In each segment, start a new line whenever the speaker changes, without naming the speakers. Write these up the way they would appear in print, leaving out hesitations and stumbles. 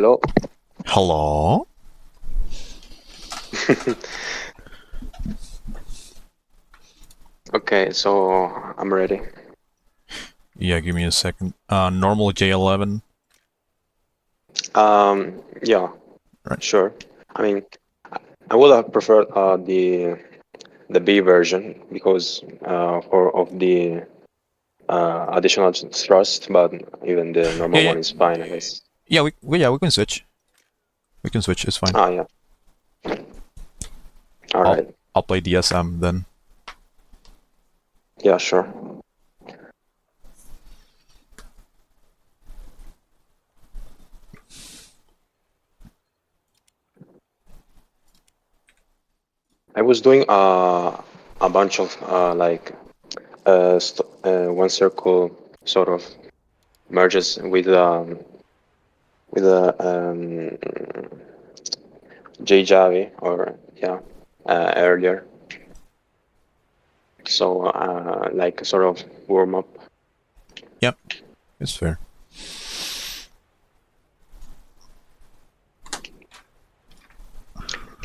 Hello.
Hello?
Okay, so I'm ready.
Yeah, give me a second. Normal J11.
Yeah,
Right.
sure. I mean, I would have preferred the B version because of the additional thrust, but even the normal
Yeah,
one is fine, I guess.
yeah, we can switch. We can switch. It's fine.
Ah, yeah. All
I'll
right.
I'll play DSM then.
Yeah, sure. I was doing a bunch of one circle sort of merges with a JJavi or yeah earlier. So like sort of warm up.
Yep, it's fair.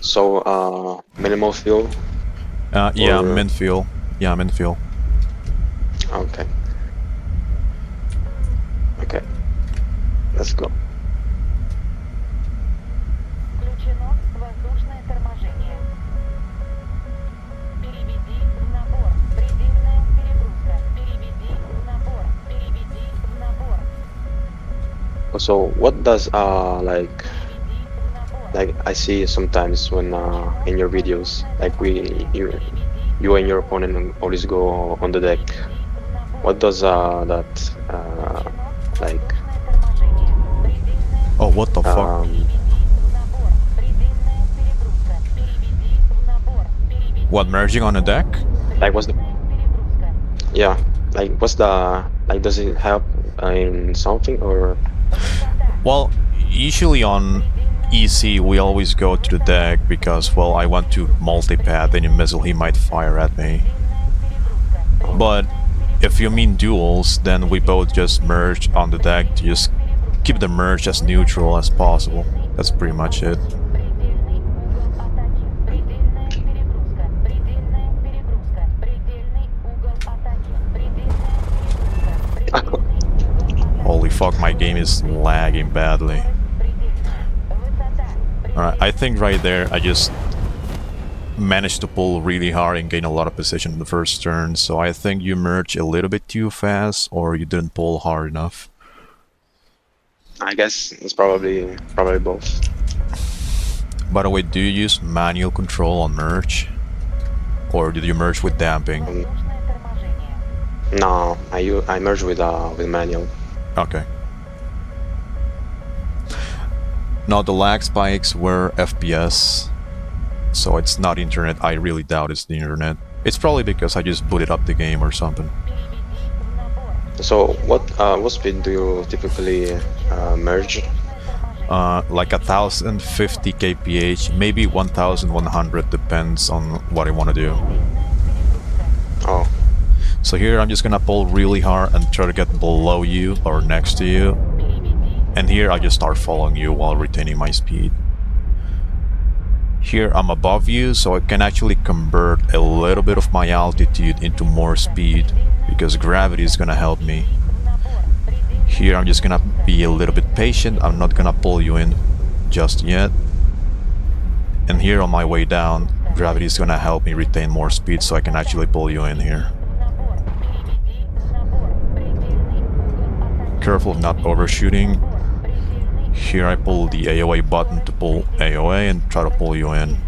So minimal fuel.
Yeah,
Or
Minfield. Yeah, Minfield.
okay. Okay. Let's go.
Включено воздушное торможение. Переведи в набор. Предельная перегрузка. Переведи в набор. Переведи в набор.
So what does
Переведи в набор.
like I see sometimes when in your videos like you and your opponent always go on the deck. What does that like
Oh, what the fuck? What, merging on a deck?
like what's the yeah like what's the like does it help in something or
Well, usually on EC we always go to the deck because, well, I want to multipath any missile he might fire at me. But if you mean duels, then we both just merge on the deck to just keep the merge as neutral as possible. That's pretty much it. Holy fuck, my game is lagging badly. Alright, I think right there I just managed to pull really hard and gain a lot of position in the first turn, so I think you merge a little bit too fast or you didn't pull hard enough.
I guess it's probably both.
By the way, do you use manual control on merge? Or did you merge with damping?
No, I merge with manual.
Okay. Now the lag spikes were FPS, so it's not internet. I really doubt it's the internet. It's probably because I just booted up the game or something.
So what speed do you typically merge?
Like 1050 kph, maybe 1100, depends on what I want to do.
Oh,
So here I'm just gonna pull really hard and try to get below you or next to you. And here I just start following you while retaining my speed. Here I'm above you, so I can actually convert a little bit of my altitude into more speed, because gravity is gonna help me. Here I'm just gonna be a little bit patient, I'm not gonna pull you in just yet. And here on my way down, gravity is gonna help me retain more speed so I can actually pull you in here. Careful of not overshooting. Here I pull the AOA button to pull AOA and try to pull you in.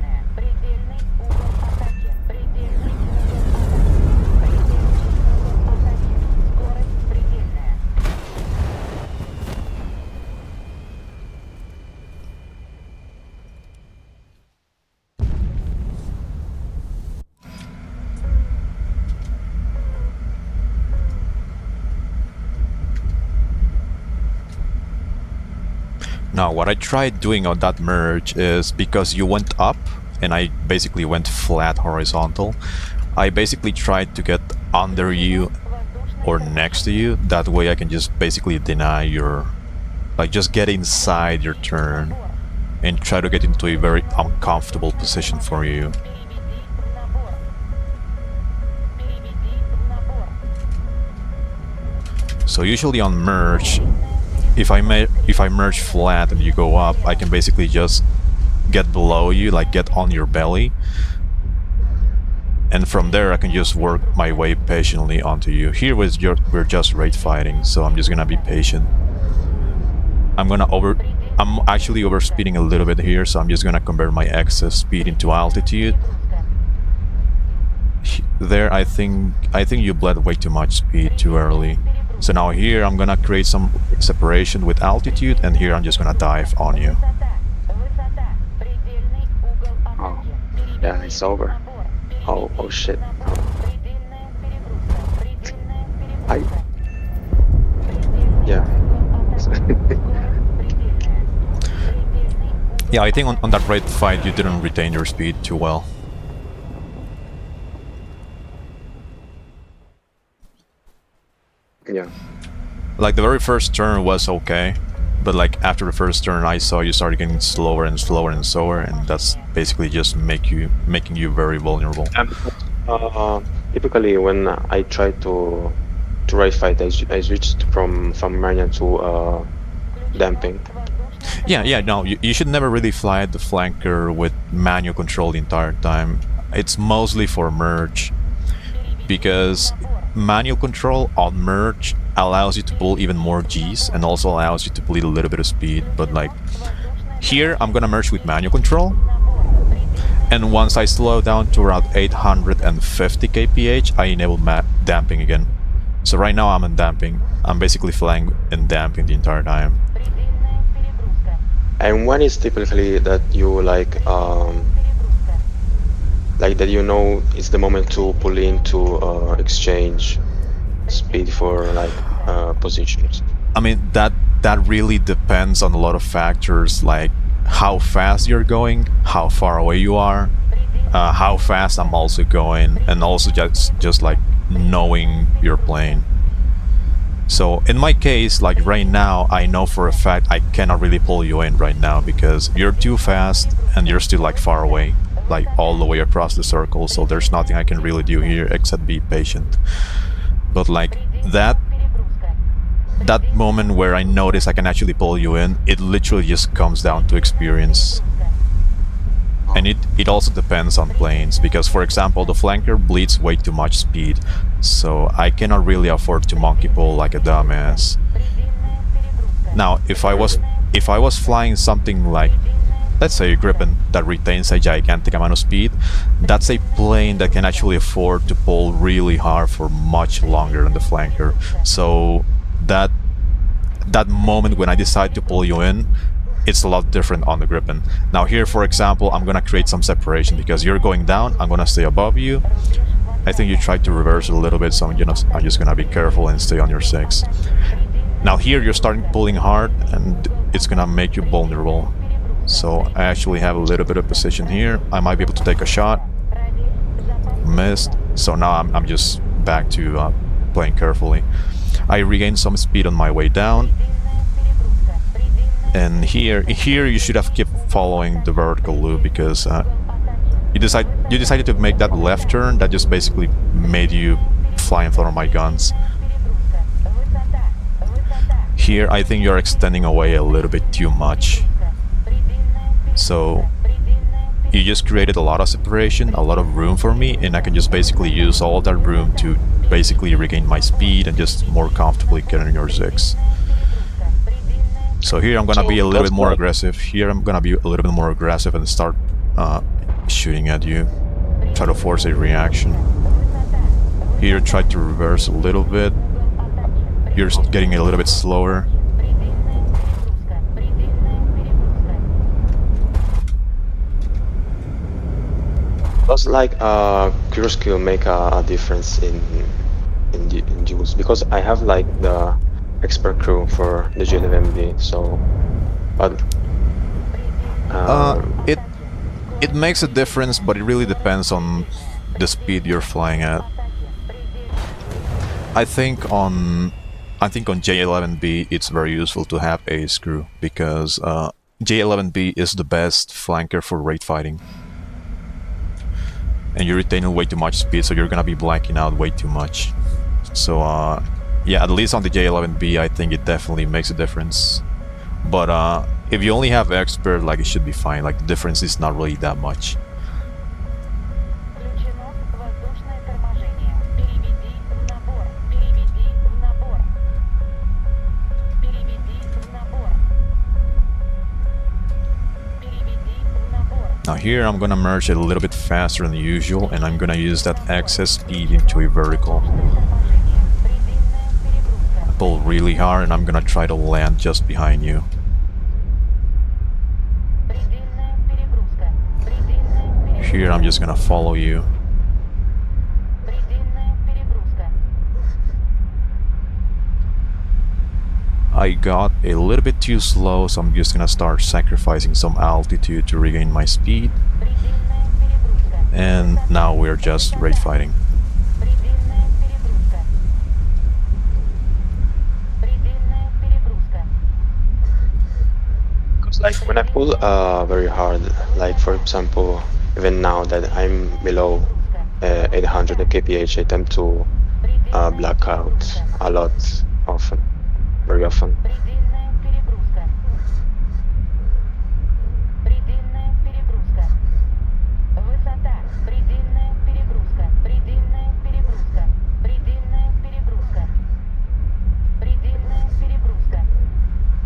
Now, what I tried doing on that merge is, because you went up and I basically went flat horizontal, I basically tried to get under you or next to you. That way I can just basically deny your Like, just get inside your turn and try to get into a very uncomfortable position for you. So usually on merge, if I merge flat and you go up, I can basically just get below you, like get on your belly, and from there I can just work my way patiently onto you. Here we're just rate fighting, so I'm just gonna be patient. I'm actually overspeeding a little bit here, so I'm just gonna convert my excess speed into altitude. There, I think you bled way too much speed too early. So now here I'm gonna create some separation with altitude, and here I'm just gonna dive on you.
Oh, yeah, it's over. Oh shit. Yeah.
Yeah, I think on that rate fight you didn't retain your speed too well.
Yeah.
Like the very first turn was okay, but like after the first turn I saw you started getting slower and slower and slower, and that's basically just making you very vulnerable.
Typically when I try to rate fight, I switched from manual to damping.
Yeah, no, you should never really fly the flanker with manual control the entire time. It's mostly for merge, because manual control on merge allows you to pull even more Gs and also allows you to bleed a little bit of speed. But like here I'm gonna merge with manual control, and once I slow down to around 850 kph I enable damping again. So right now I'm in damping. I'm basically flying and damping the entire time.
And when is typically that you like that you know it's the moment to pull in to exchange speed for like positions?
I mean, that really depends on a lot of factors, like how fast you're going, how far away you are, how fast I'm also going, and also just like knowing your plane. So in my case, like right now, I know for a fact I cannot really pull you in right now because you're too fast and you're still like far away, like all the way across the circle, so there's nothing I can really do here except be patient. But like that moment where I notice I can actually pull you in, it literally just comes down to experience. And it also depends on planes, because for example the flanker bleeds way too much speed, so I cannot really afford to monkey pull like a dumbass. Now if I was flying something like, let's say, a Gripen that retains a gigantic amount of speed, that's a plane that can actually afford to pull really hard for much longer than the flanker. So that moment when I decide to pull you in, it's a lot different on the Gripen. Now here, for example, I'm gonna create some separation because you're going down, I'm gonna stay above you. I think you tried to reverse it a little bit, so I'm just gonna be careful and stay on your 6. Now here you're starting pulling hard and it's gonna make you vulnerable. So I actually have a little bit of position here. I might be able to take a shot. Missed. So now I'm just back to playing carefully. I regained some speed on my way down. And here you should have kept following the vertical loop because you decided to make that left turn that just basically made you fly in front of my guns. Here I think you're extending away a little bit too much. So you just created a lot of separation, a lot of room for me, and I can just basically use all that room to basically regain my speed and just more comfortably get in your 6. So here I'm gonna be a little bit more aggressive. Here I'm gonna be a little bit more aggressive and start shooting at you. Try to force a reaction. Here try to reverse a little bit. You're getting a little bit slower.
Does like cruise skill make a difference in Duels? Because I have like the expert crew for the JWMD, so but
it makes a difference, but it really depends on the speed you're flying at. I think on I think on J11B it's very useful to have a screw because J11B is the best flanker for raid fighting. And you're retaining way too much speed, so you're gonna be blacking out way too much. So yeah, at least on the J11B I think it definitely makes a difference. But if you only have expert, like, it should be fine. Like, the difference is not really that much.
Включено воздушное торможение. Переведи в набор. Переведи в набор. Переведи в набор. Переведи в набор.
Now here I'm gonna merge it a little bit faster than usual, and I'm gonna use that excess speed into a vertical.
Торможение. Предельная перегрузка.
Pull really hard, and I'm gonna try to land just behind you.
Предельная перегрузка. Предельная перегрузка.
Here I'm just gonna follow you.
Предельная перегрузка.
I got a little bit too slow, so I'm just gonna start sacrificing some altitude to regain my speed.
Предельная перегрузка.
And now we're just raid fighting.
Предельная перегрузка. Предельная перегрузка.
Because like when I pull very hard, like for example, even now that I'm below 800 kph, I tend to black out a lot, often, very often.
Предельная перегрузка. Предельная перегрузка. Высота. Предельная перегрузка. Предельная перегрузка. Предельная перегрузка. Предельная перегрузка.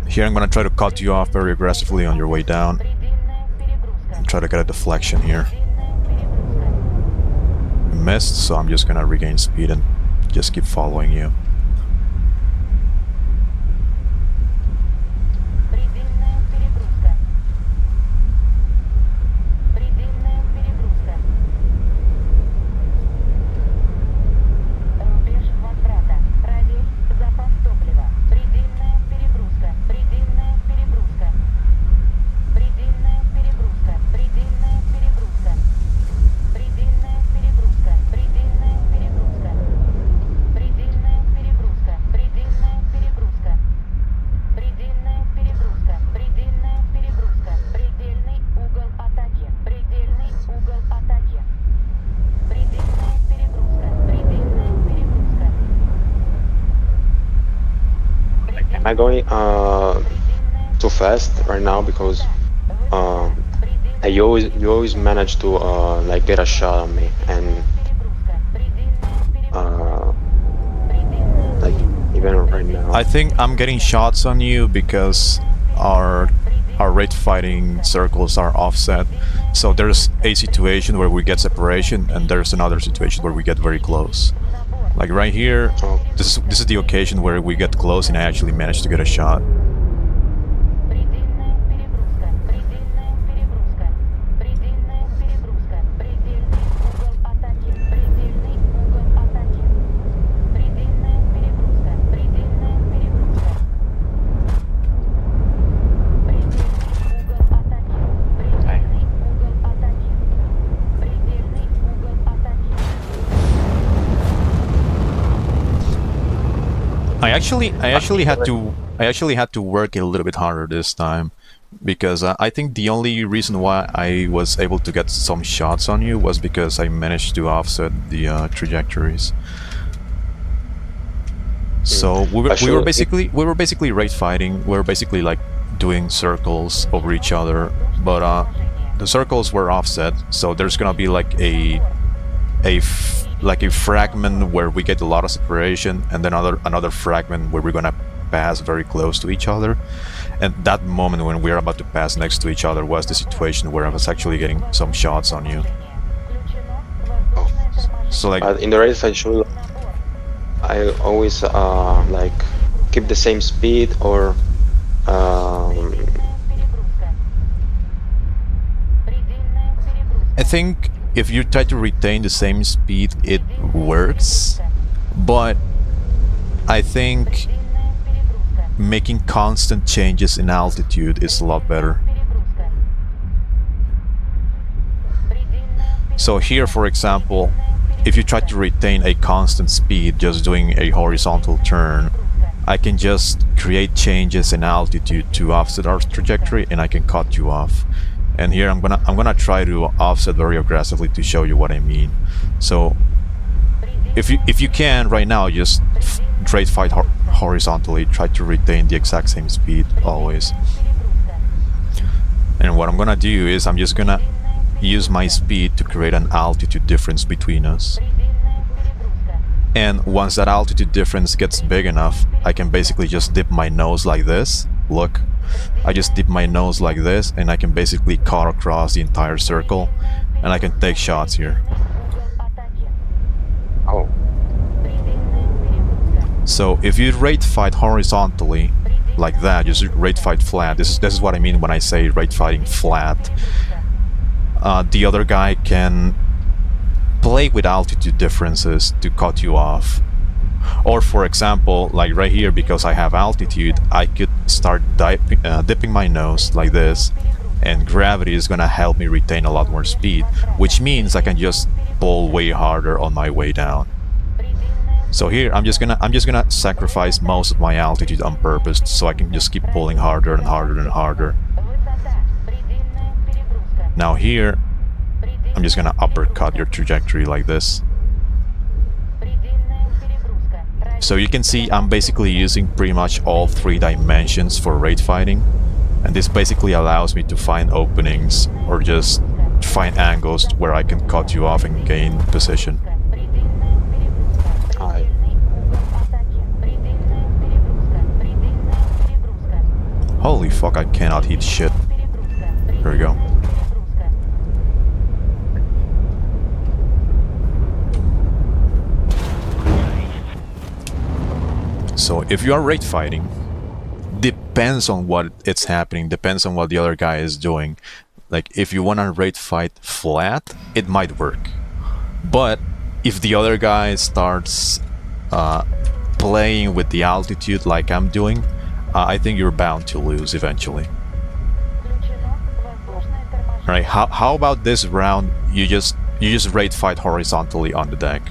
Here I'm gonna try to cut you off very aggressively on your way down.
Предельная перегрузка.
Try to get a deflection here.
Предельная перегрузка.
Missed, so I'm just gonna regain speed and just keep following you.
Предельная перегрузка. Предельная перегрузка. Рубеж возврата. Проверь запас топлива. Предельная перегрузка. Предельная перегрузка. Предельная перегрузка. Предельная перегрузка. Предельная перегрузка. Предельная перегрузка. Предельная перегрузка. Предельная перегрузка. Предельная перегрузка. Предельная перегрузка. Предельный угол атаки. Предельный угол атаки. Предельная перегрузка. Предельная перегрузка.
Am I going too fast right now? Because you always manage to like get a shot on me, and like even right now.
I think I'm getting shots on you because our raid fighting circles are offset. So there's a situation where we get separation, and there's another situation where we get very close. Like right here, this is the occasion where we get close and I actually managed to get a shot.
Предельная перегрузка. Предельная перегрузка. Предельная перегрузка. Предельный угол атаки. Предельный угол атаки. Предельная перегрузка. Предельная перегрузка. Предельный угол атаки. Предельный угол атаки. Предельный угол атаки.
I actually had to work a little bit harder this time because I think the only reason why I was able to get some shots on you was because I managed to offset the trajectories. So we were basically raid fighting. We were basically like doing circles over each other, but the circles were offset. So there's gonna be like a fragment where we get a lot of separation, and then another fragment where we're gonna pass very close to each other. And that moment when we're about to pass next to each other was the situation where I was actually getting some shots on you. So like
In the race, I always like keep the same speed, or
I think if you try to retain the same speed, it works, but I think making constant changes in altitude is a lot better. So here, for example, if you try to retain a constant speed just doing a horizontal turn, I can just create changes in altitude to offset our trajectory, and I can cut you off. And here I'm gonna try to offset very aggressively to show you what I mean. So if you can right now, just trade fight horizontally, try to retain the exact same speed always. And what I'm gonna do is I'm just gonna use my speed to create an altitude difference between us. And once that altitude difference gets big enough, I can basically just dip my nose like this. Look, I just dip my nose like this, and I can basically cut across the entire circle, and I can take shots here.
Oh,
So if you rate fight horizontally, like that, just rate fight flat. This is what I mean when I say rate fighting flat. The other guy can play with altitude differences to cut you off. Or for example, like right here, because I have altitude, I could start dipping my nose like this, and gravity is gonna help me retain a lot more speed, which means I can just pull way harder on my way down. So here I'm just gonna sacrifice most of my altitude on purpose, so I can just keep pulling harder and harder and harder. Now here I'm just gonna uppercut your trajectory like this. So you can see I'm basically using pretty much all 3 dimensions for rate fighting, and this basically allows me to find openings or just find angles where I can cut you off and gain position.
I
Holy fuck, I cannot hit shit. There we go. So if you are rate fighting, depends on what it's happening, depends on what the other guy is doing. Like if you want to rate fight flat, it might work. But if the other guy starts playing with the altitude like I'm doing, I think you're bound to lose eventually. Alright, how about this round you just rate fight horizontally on the deck.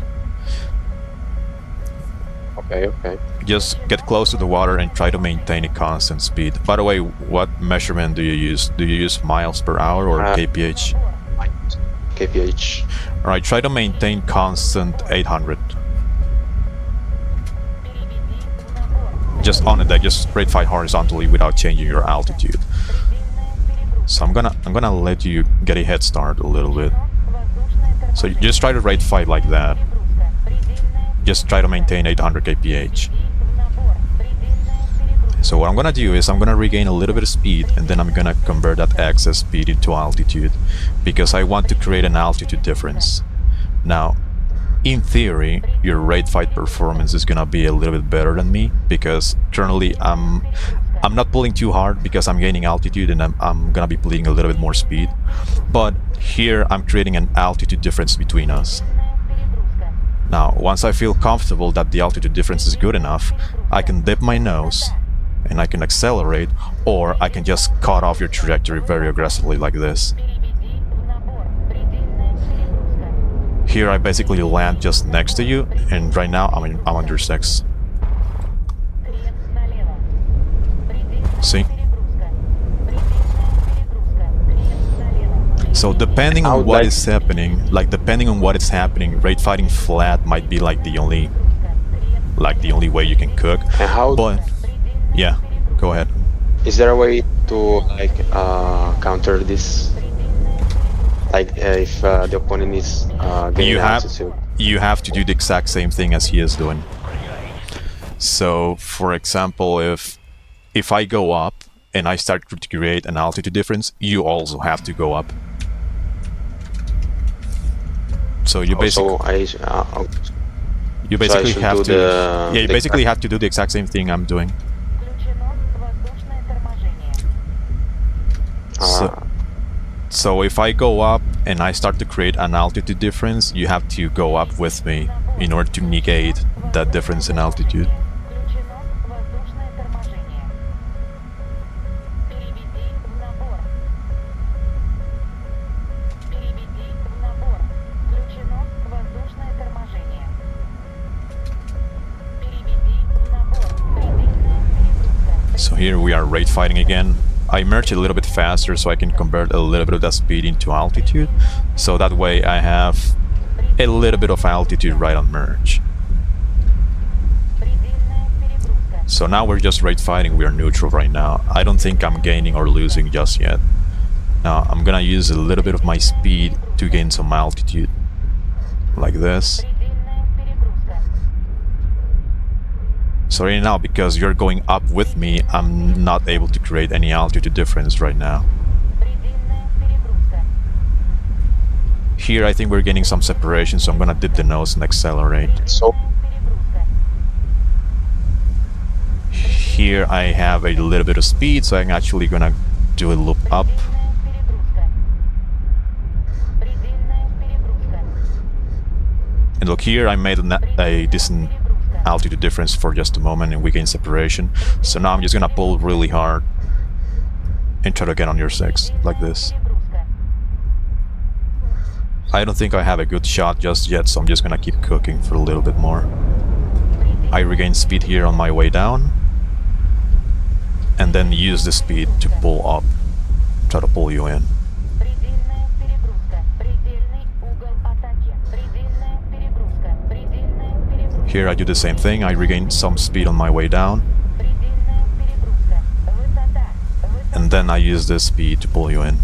okay.
Just get close to the water and try to maintain a constant speed. By the way, what measurement do you use? Do you use miles per hour or kph?
kph.
Alright, try to maintain constant 800. Just on the deck, just rate fight horizontally without changing your altitude. So I'm gonna let you get a head start a little bit. So you just try to rate fight like that. Just try to maintain 800 kph. So what I'm gonna do is I'm gonna regain a little bit of speed, and then I'm gonna convert that excess speed into altitude, because I want to create an altitude difference. Now, in theory, your rate fight performance is gonna be a little bit better than me, because currently I'm not pulling too hard because I'm gaining altitude, and I'm gonna be pulling a little bit more speed. But here I'm creating an altitude difference between us. Now, once I feel comfortable that the altitude difference is good enough, I can dip my nose and I can accelerate, or I can just cut off your trajectory very aggressively like this. Here I basically land just next to you, and right now I'm under 6. See? So depending on what is happening, rate fighting flat might be like the only way you can cook.
And how
But yeah, go ahead.
is there a way to like counter this? Like if the opponent is gaining altitude.
You have to do the exact same thing as he is doing. So for example, if I go up and I start to create an altitude difference, you also have to go up. So you basically have to you basically have to do the exact same thing I'm doing. So if I go up and I start to create an altitude difference, you have to go up with me in order to negate that difference in altitude. So here we are rate fighting again. I merge a little bit faster so I can convert a little bit of that speed into altitude. So that way I have a little bit of altitude right on merge. So now we're just rate fighting, we are neutral right now. I don't think I'm gaining or losing just yet. Now I'm gonna use a little bit of my speed to gain some altitude. Like this. So right now, because you're going up with me, I'm not able to create any altitude difference right now. Here I think we're getting some separation, so I'm gonna dip the nose and accelerate.
So
Here I have a little bit of speed, so I'm actually gonna do a loop up. And look here, I made a decent altitude difference for just a moment and we gain separation. So now I'm just gonna pull really hard and try to get on your 6, like this. I don't think I have a good shot just yet, so I'm just gonna keep cooking for a little bit more. I regain speed here on my way down. And then use the speed to pull up. Try to pull you in. Here I do the same thing, I regain some speed on my way down. And then I use this speed to pull you in.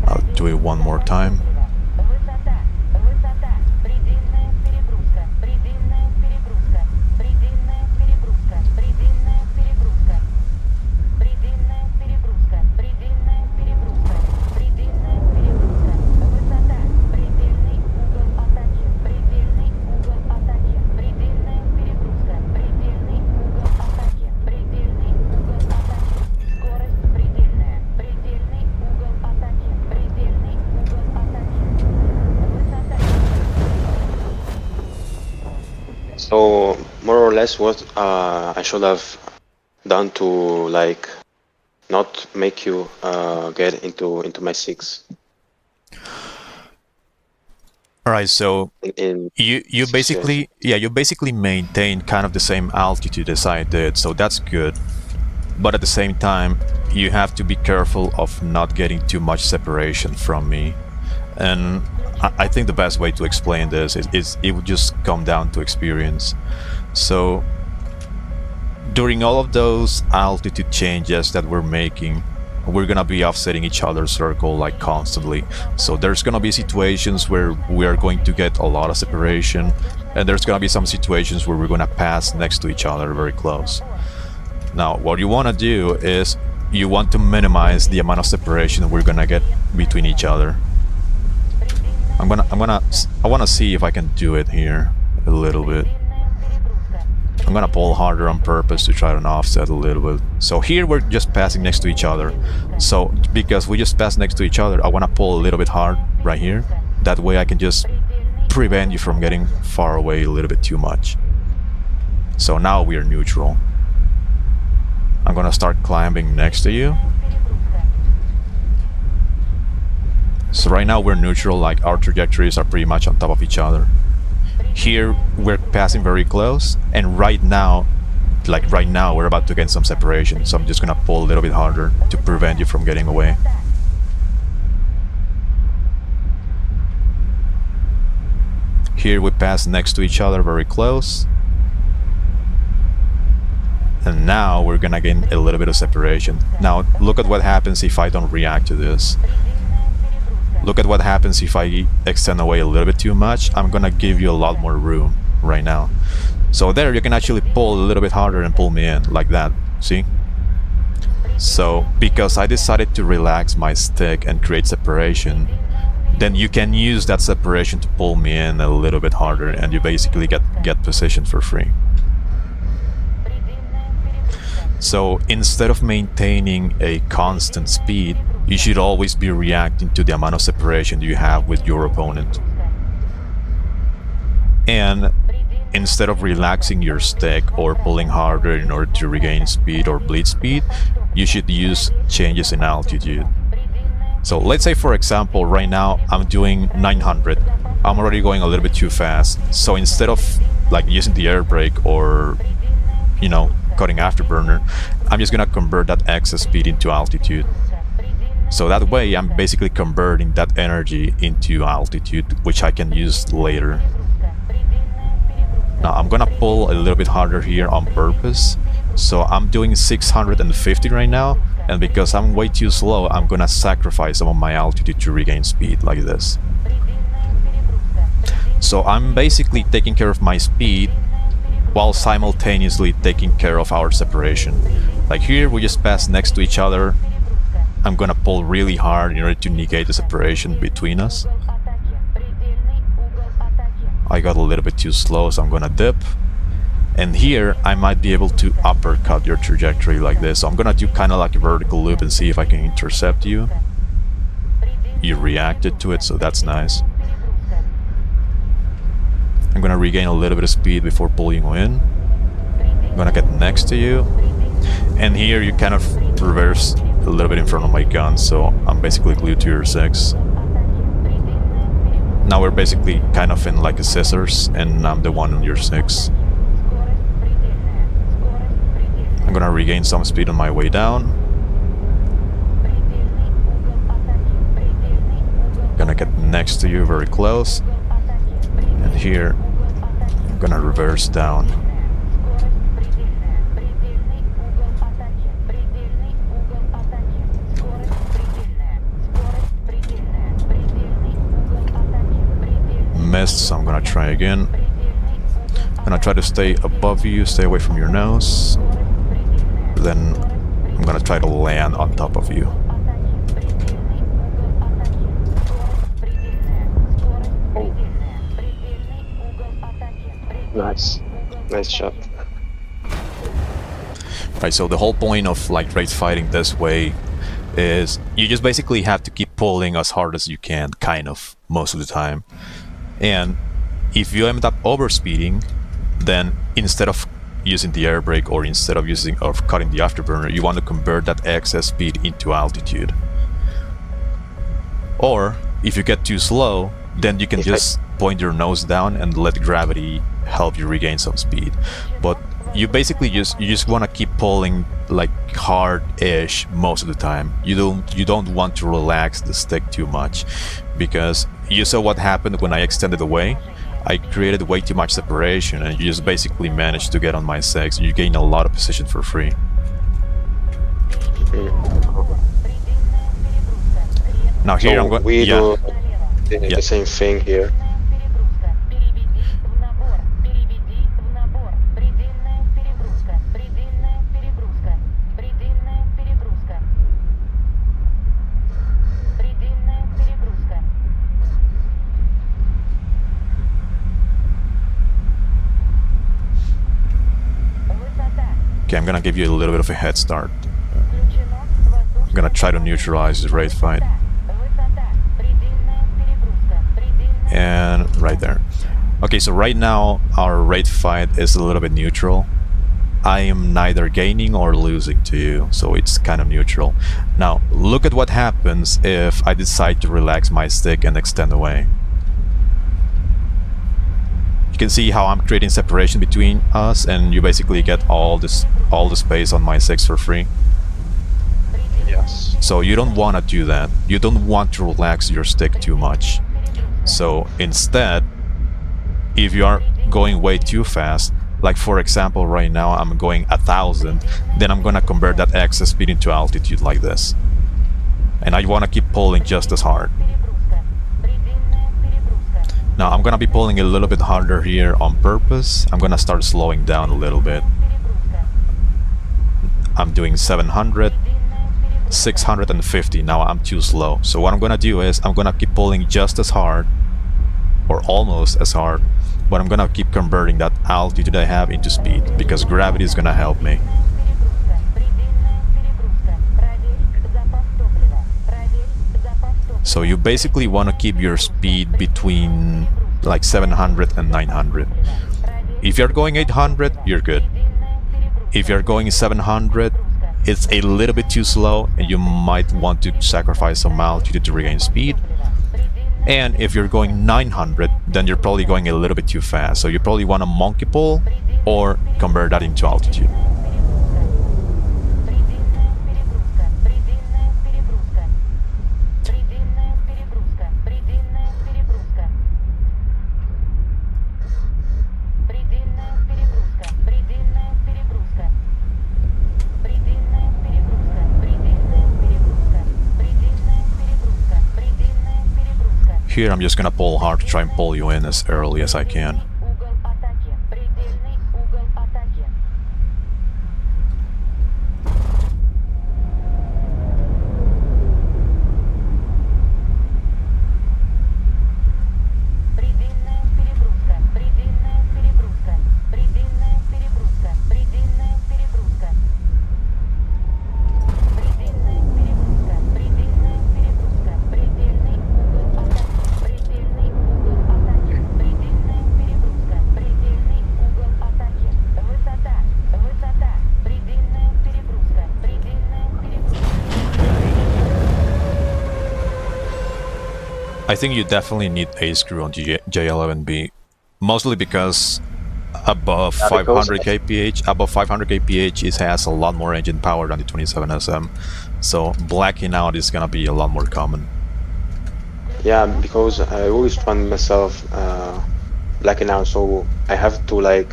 I'll do it one more time.
So more or less, what I should have done to like not make you get into my 6.
All right, so
In
you basically you basically maintain kind of the same altitude as I did, so that's good. But at the same time, you have to be careful of not getting too much separation from me. And I think the best way to explain this is it would just come down to experience. So during all of those altitude changes that we're making, we're gonna be offsetting each other's circle like constantly. So there's gonna be situations where we are going to get a lot of separation, and there's gonna be some situations where we're gonna pass next to each other very close. Now what you want to do is you want to minimize the amount of separation we're gonna get between each other. I want to see if I can do it here a little bit. I'm gonna pull harder on purpose to try to offset a little bit. So here we're just passing next to each other. So because we just pass next to each other, I want to pull a little bit hard right here. That way I can just prevent you from getting far away a little bit too much. So now we are neutral. I'm gonna start climbing next to you. So right now we're neutral, like our trajectories are pretty much on top of each other. Here we're passing very close, and right now we're about to get some separation, so I'm just gonna pull a little bit harder to prevent you from getting away. Here we pass next to each other very close. And now we're gonna gain a little bit of separation. Now look at what happens if I don't react to this. Look at what happens if I extend away a little bit too much. I'm gonna give you a lot more room right now. So there you can actually pull a little bit harder and pull me in, like that, see? So because I decided to relax my stick and create separation, then you can use that separation to pull me in a little bit harder, and you basically get positioned for free. So instead of maintaining a constant speed, you should always be reacting to the amount of separation you have with your opponent. And instead of relaxing your stick or pulling harder in order to regain speed or bleed speed, you should use changes in altitude. So let's say, for example, right now I'm doing 900. I'm already going a little bit too fast. So instead of like using the air brake or, you know, cutting afterburner, I'm just gonna convert that excess speed into altitude. So that way I'm basically converting that energy into altitude, which I can use later. Now I'm gonna pull a little bit harder here on purpose. So I'm doing 650 right now, and because I'm way too slow, I'm gonna sacrifice some of my altitude to regain speed like this. So I'm basically taking care of my speed while simultaneously taking care of our separation. Like here, we just pass next to each other. I'm gonna pull really hard in order to negate the separation between us. I got a little bit too slow, so I'm gonna dip. And here, I might be able to uppercut your trajectory like this. So I'm gonna do kind of like a vertical loop and see if I can intercept you. You reacted to it, so that's nice. I'm gonna regain a little bit of speed before pulling you in. I'm gonna get next to you. And here you kind of reverse a little bit in front of my gun, so I'm basically glued to your 6. Now we're basically kind of in like a scissors, and I'm the one on your 6. I'm gonna regain some speed on my way down. Gonna get next to you, very close. And here, I'm gonna reverse down. Missed, so I'm gonna try again. I'm gonna try to stay above you, stay away from your nose. Then I'm gonna try to land on top of you.
Oh. Nice. Nice shot.
Right, so the whole point of like race fighting this way is you just basically have to keep pulling as hard as you can, kind of, most of the time. And if you end up overspeeding, then instead of using the air brake or instead of cutting the afterburner, you want to convert that excess speed into altitude. Or if you get too slow, then you can just point your nose down and let gravity help you regain some speed. But you basically you just want to keep pulling like hard-ish most of the time. You don't want to relax the stick too much, because you saw what happened when I extended away. I created way too much separation, and you just basically managed to get on my 6. You gain a lot of position for free. Now here
So
I'm going.
we
Yeah.
do the same thing here.
Okay, I'm gonna give you a little bit of a head start. I'm gonna try to neutralize the raid fight. And right there. Okay, so right now our raid fight is a little bit neutral. I am neither gaining or losing to you, so it's kind of neutral. Now, look at what happens if I decide to relax my stick and extend away. You can see how I'm creating separation between us, and you basically get all the space on my 6 for free.
Yes.
So you don't want to do that. You don't want to relax your stick too much. So instead, if you are going way too fast, like for example right now I'm going 1000, then I'm gonna convert that excess speed into altitude like this. And I want to keep pulling just as hard. Now I'm gonna be pulling a little bit harder here on purpose. I'm gonna start slowing down a little bit. I'm doing 700, 650. Now I'm too slow. So what I'm gonna do is I'm gonna keep pulling just as hard, or almost as hard, but I'm gonna keep converting that altitude I have into speed, because gravity is gonna help me. So you basically want to keep your speed between like 700 and 900. If you're going 800, you're good. If you're going 700, it's a little bit too slow, and you might want to sacrifice some altitude to regain speed. And if you're going 900, then you're probably going a little bit too fast. So you probably want to monkey pull or convert that into altitude. Here I'm just gonna pull hard to try and pull you in as early as I can. I think you definitely need a screw on J11B, mostly because above 500 kph, it has a lot more engine power than the 27SM, so blacking out is gonna be a lot more common.
Yeah, because I always find myself blacking out, so I have to like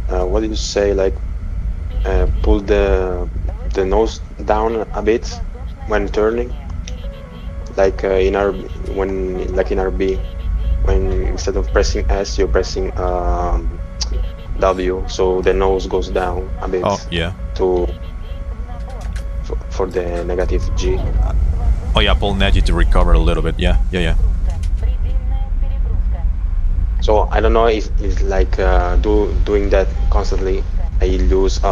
what did you say, like pull the nose down a bit when turning. Like in RB, when instead of pressing S, you're pressing W, so the nose goes down a bit.
Oh yeah.
For the negative G.
Oh yeah, pull Neji to recover a little bit. Yeah.
So I don't know if like doing that constantly, I lose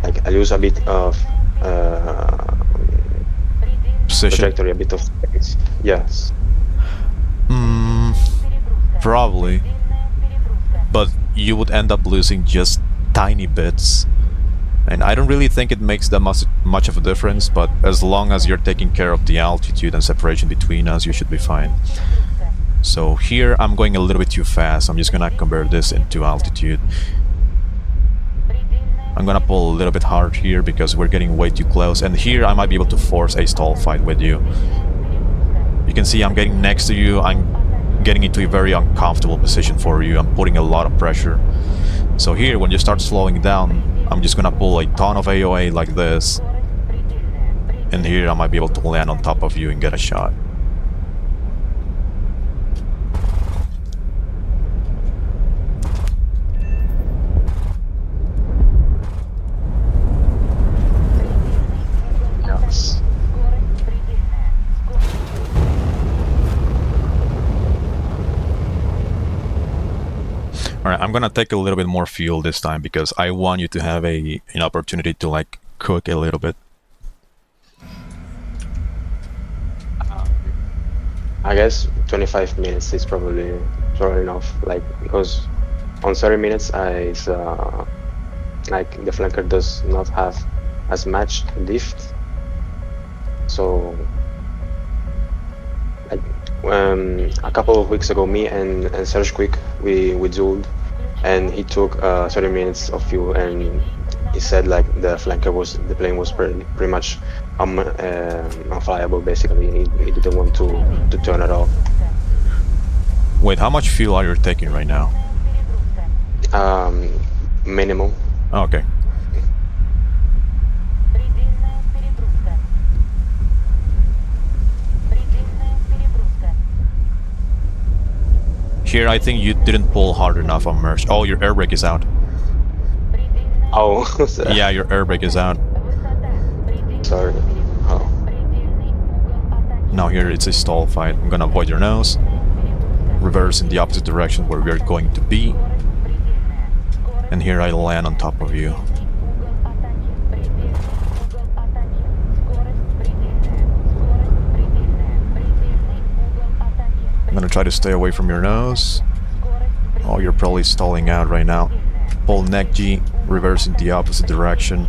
like I lose a bit of
Precision.
trajectory, a bit of space. Yes.
Probably, but you would end up losing just tiny bits, and I don't really think it makes that much of a difference, but as long as you're taking care of the altitude and separation between us, you should be fine. So here I'm going a little bit too fast. I'm just gonna convert this into altitude. I'm gonna pull a little bit hard here because we're getting way too close, and here I might be able to force a stall fight with you. You can see I'm getting next to you, I'm getting into a very uncomfortable position for you, I'm putting a lot of pressure. So here, when you start slowing down, I'm just gonna pull a ton of AOA like this, and here I might be able to land on top of you and get a shot. Alright, I'm gonna take a little bit more fuel this time because I want you to have an opportunity to like cook a little bit.
I guess 25 minutes is probably enough, like, because on 30 minutes like the flanker does not have as much lift, so like a couple of weeks ago, me and Serge Quick, we dueled, and he took 30 minutes of fuel, and he said like the plane was pretty much unflyable. Basically, he didn't want to turn it off.
Wait, how much fuel are you taking right now?
Minimum.
Oh, okay. Here, I think you didn't pull hard enough on merge. Oh, your air brake is out.
Oh.
Yeah, your air brake is out.
Sorry. Oh.
Now here it's a stall fight. I'm gonna avoid your nose. Reverse in the opposite direction where we're going to be. And here I land on top of you. I'm gonna try to stay away from your nose. Oh, you're probably stalling out right now. pull neck G, reverse in the opposite direction.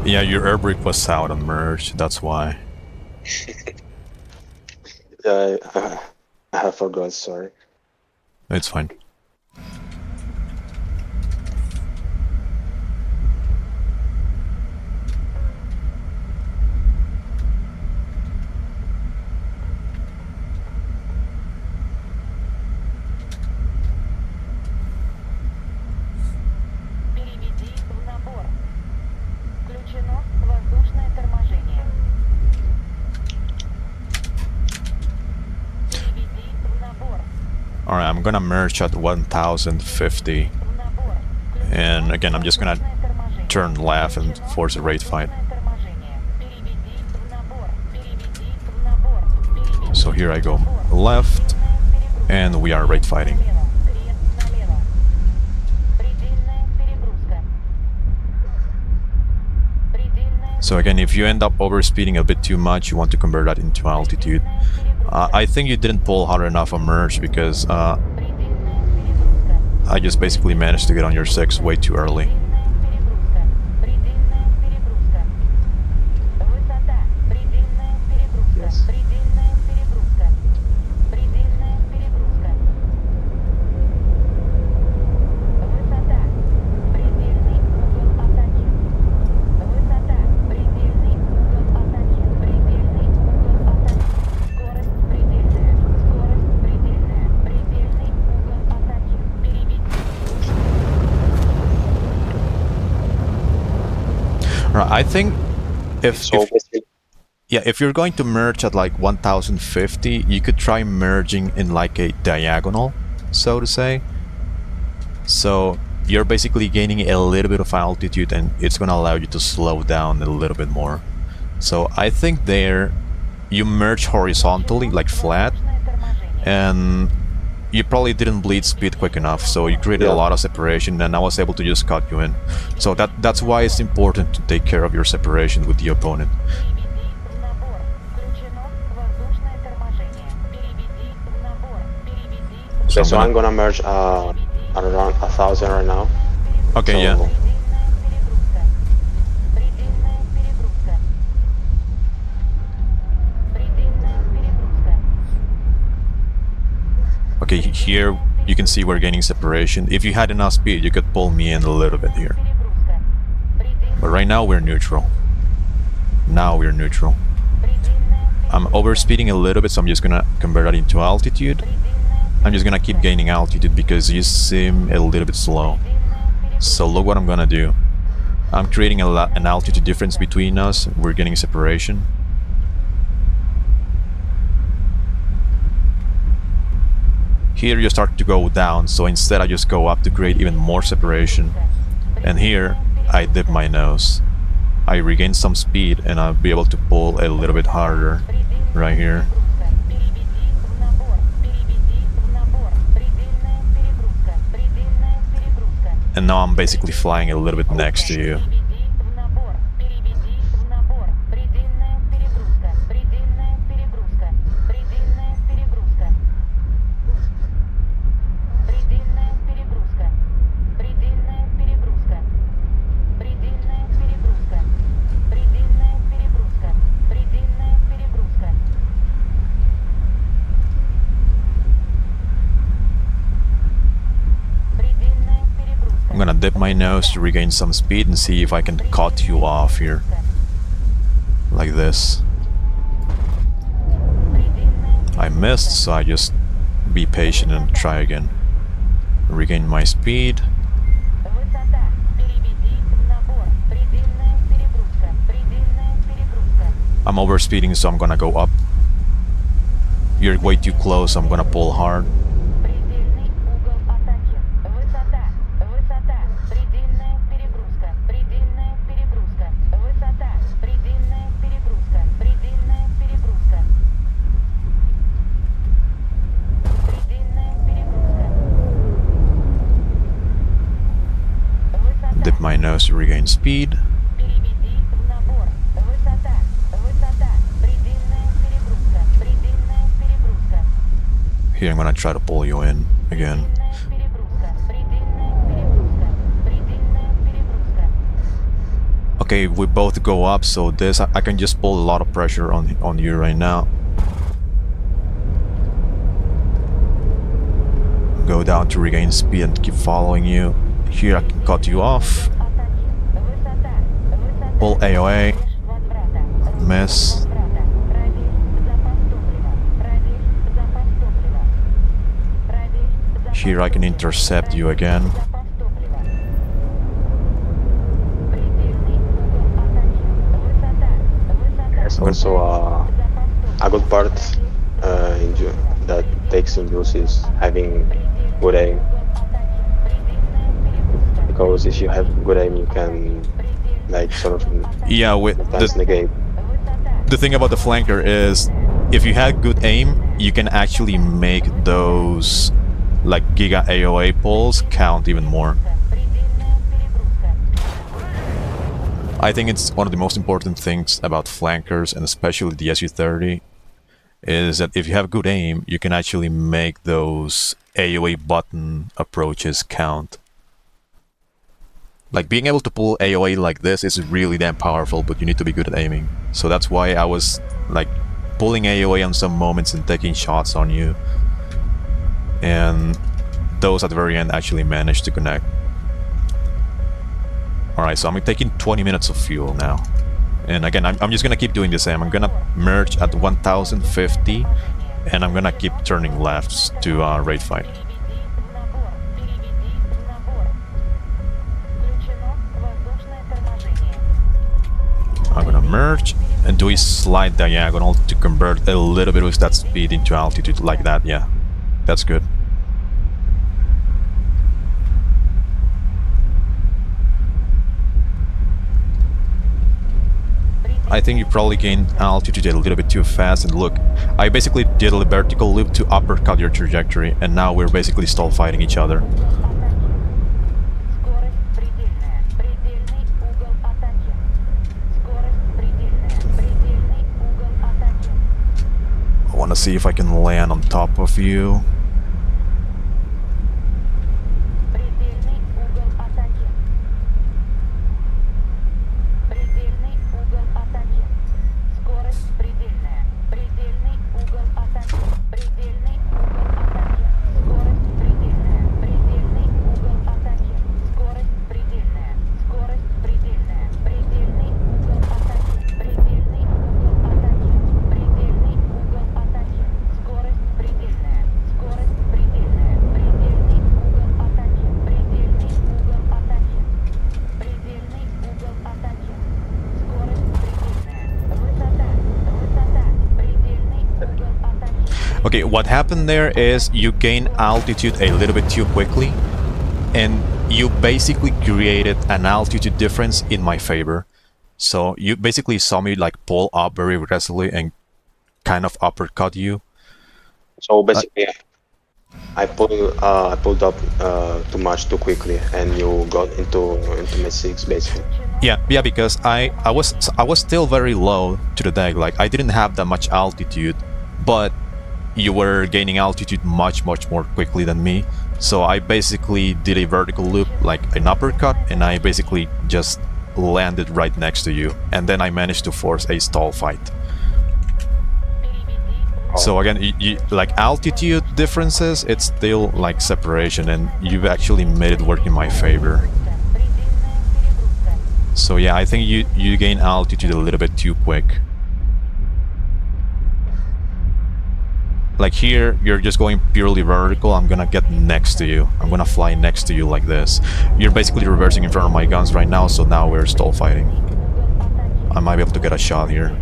Yeah, your air brake was out on merge, that's why.
Yeah, I have forgot. Sorry.
It's fine.
Переведи в набор. Включено воздушное торможение. Переведи в набор.
Alright, I'm gonna merge at 1050.
В набор.
And again, I'm just gonna turn left and force a rate fight.
Торможение. Переведи в набор. Переведи в набор. Переведи
So here I go left, and we are rate fighting.
налево. Крест налево. Предельная перегрузка. Предельная
So again, if you end up overspeeding a bit too much, you want to convert that into altitude. I think you didn't pull hard enough on merge because
предельная перегрузка.
I just basically managed to get on your 6 way too early.
Предельная перегрузка. Высота. Предельная перегрузка.
Yes.
Предельная перегрузка. Предельная перегрузка. Высота. Предельный угол атаки. Высота. Предельный угол атаки. Предельный угол атаки. Скорость предельная. Скорость предельная. Предельный угол атаки. Переведи.
Right, I think
So
if you're going to merge at like 1050, you could try merging in like a diagonal, so to say. So you're basically gaining a little bit of altitude and it's gonna allow you to slow down a little bit more. So I think there you merge horizontally, like flat, and you probably didn't bleed speed quick enough, so you created a
Yeah.
lot of separation and I was able to just cut you in. So that's why it's important to take care of your separation with the opponent.
Переведи в набор. Включено воздушное торможение. Переведи в набор. Переведи в
So
okay, so
I'm
I'm gonna merge at around 1000 right now.
Okay,
So-
yeah.
предельная перегрузка. Предельная перегрузка.
Okay, here you can see we're gaining separation. If you had enough speed, you could pull me in a little bit here.
Перегрузка. Предельная
But right now we're neutral. Now we're neutral. I'm overspeeding a little bit, so I'm just gonna convert that into altitude. I'm just gonna keep gaining altitude because you seem a little bit slow. So look what I'm gonna do. I'm creating an altitude difference between us. We're getting separation. Here you start to go down, so instead I just go up to create even more separation. And here I dip my nose. I regain some speed and I'll be able to pull a little bit harder right here.
Переведи в набор. Переведи в набор. Предельная перегрузка. Предельная перегрузка.
And now I'm basically flying a little bit next to you.
Переведи в набор. Переведи в набор. Предельная перегрузка. Предельная перегрузка. Предельная перегрузка. Предельная перегрузка. Предельная перегрузка. Предельная перегрузка. Предельная перегрузка. Предельная перегрузка. Предельная перегрузка.
I'm gonna dip my nose to regain some speed and see if I can cut you off here. Like this. I missed, so I just be patient and try again. Regain my speed.
Высота. Переведи в набор. Предельная перегрузка. Предельная перегрузка.
I'm overspeeding, so I'm gonna go up. You're way too close, so I'm gonna pull hard.
Предельный угол атаки. Высота. Высота. Предельная перегрузка. Предельная перегрузка. Высота. Предельная перегрузка. Предельная перегрузка. Предельная перегрузка. Высота.
Dip my nose just regain speed.
Переведи в набор. Высота. Высота. Предельная перегрузка. Предельная перегрузка.
Here I'm gonna try to pull you in again.
Предельная перегрузка. Предельная перегрузка. Предельная перегрузка.
Okay, we both go up, so this I can just pull a lot of pressure on you right now. Go down to regain speed and keep following you. Here I can cut you off.
Атаки. Высота. Высота.
Pull AOA.
Рубеж возврата.
Miss.
Возврата. Проверь запас топлива. Проверь запас топлива. Проверь запас
Here I can intercept you again.
запас топлива. Предельный угол атаки. Высота. Высота.
There's also a good part that takes in use is having good aim. Because if you have good aim, you can like sort of
Yeah, with
sometimes negate.
the thing about the flanker is if you had good aim, you can actually make those like Giga AOA pulls count even more. I think it's one of the most important things about flankers, and especially the SU-30, is that if you have good aim, you can actually make those AOA button approaches count. Like, being able to pull AOA like this is really damn powerful, but you need to be good at aiming. So that's why I was, like, pulling AOA on some moments and taking shots on you. And those at the very end actually managed to connect. Alright, so I'm taking 20 minutes of fuel now. And again, I'm just gonna keep doing the same. I'm gonna merge at 1050, and I'm gonna keep turning lefts to raid fight. I'm gonna merge and do a slight diagonal to convert a little bit of that speed into altitude like that. Yeah, that's good. I think you probably gained altitude a little bit too fast, and look, I basically did a vertical loop to uppercut your trajectory, and now we're basically stall fighting each other. I want to see if I can land on top of you. Okay, what happened there is you gain altitude a little bit too quickly, and you basically created an altitude difference in my favor. So you basically saw me like pull up very aggressively and kind of uppercut you.
So basically, I pulled up too much too quickly, and you got into my six basically.
Yeah, because I was still very low to the deck. Like, I didn't have that much altitude, but you were gaining altitude much more quickly than me. So I basically did a vertical loop, like an uppercut, and I basically just landed right next to you. And then I managed to force a stall fight. So again, you like altitude differences, it's still like separation, and you've actually made it work in my favor. So yeah, I think you gain altitude a little bit too quick. Like here, you're just going purely vertical. I'm gonna get next to you. I'm gonna fly next to you like this. You're basically reversing in front of my guns right now, so now we're stall fighting. I might be able to get a shot here.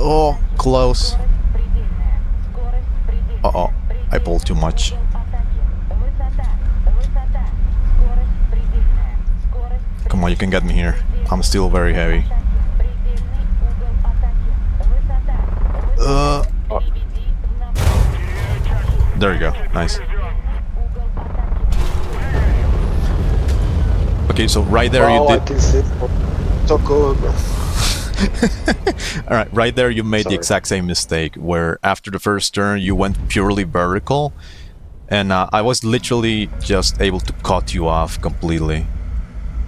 Oh, close.
Предельная. Скорость предельная.
Uh-oh, I pulled too much.
Высота. Высота. Скорость предельная. Скорость
Come on, you can get me here. I'm still very heavy.
предельный угол атаки. Высота. Переведи в набор.
There you go. Nice.
Угол атаки.
Okay, so right there you
Oh, I
did.
can see. So good.
All right, right there you made the
Sorry.
exact same mistake where after the first turn you went purely vertical, and I was literally just able to cut you off completely.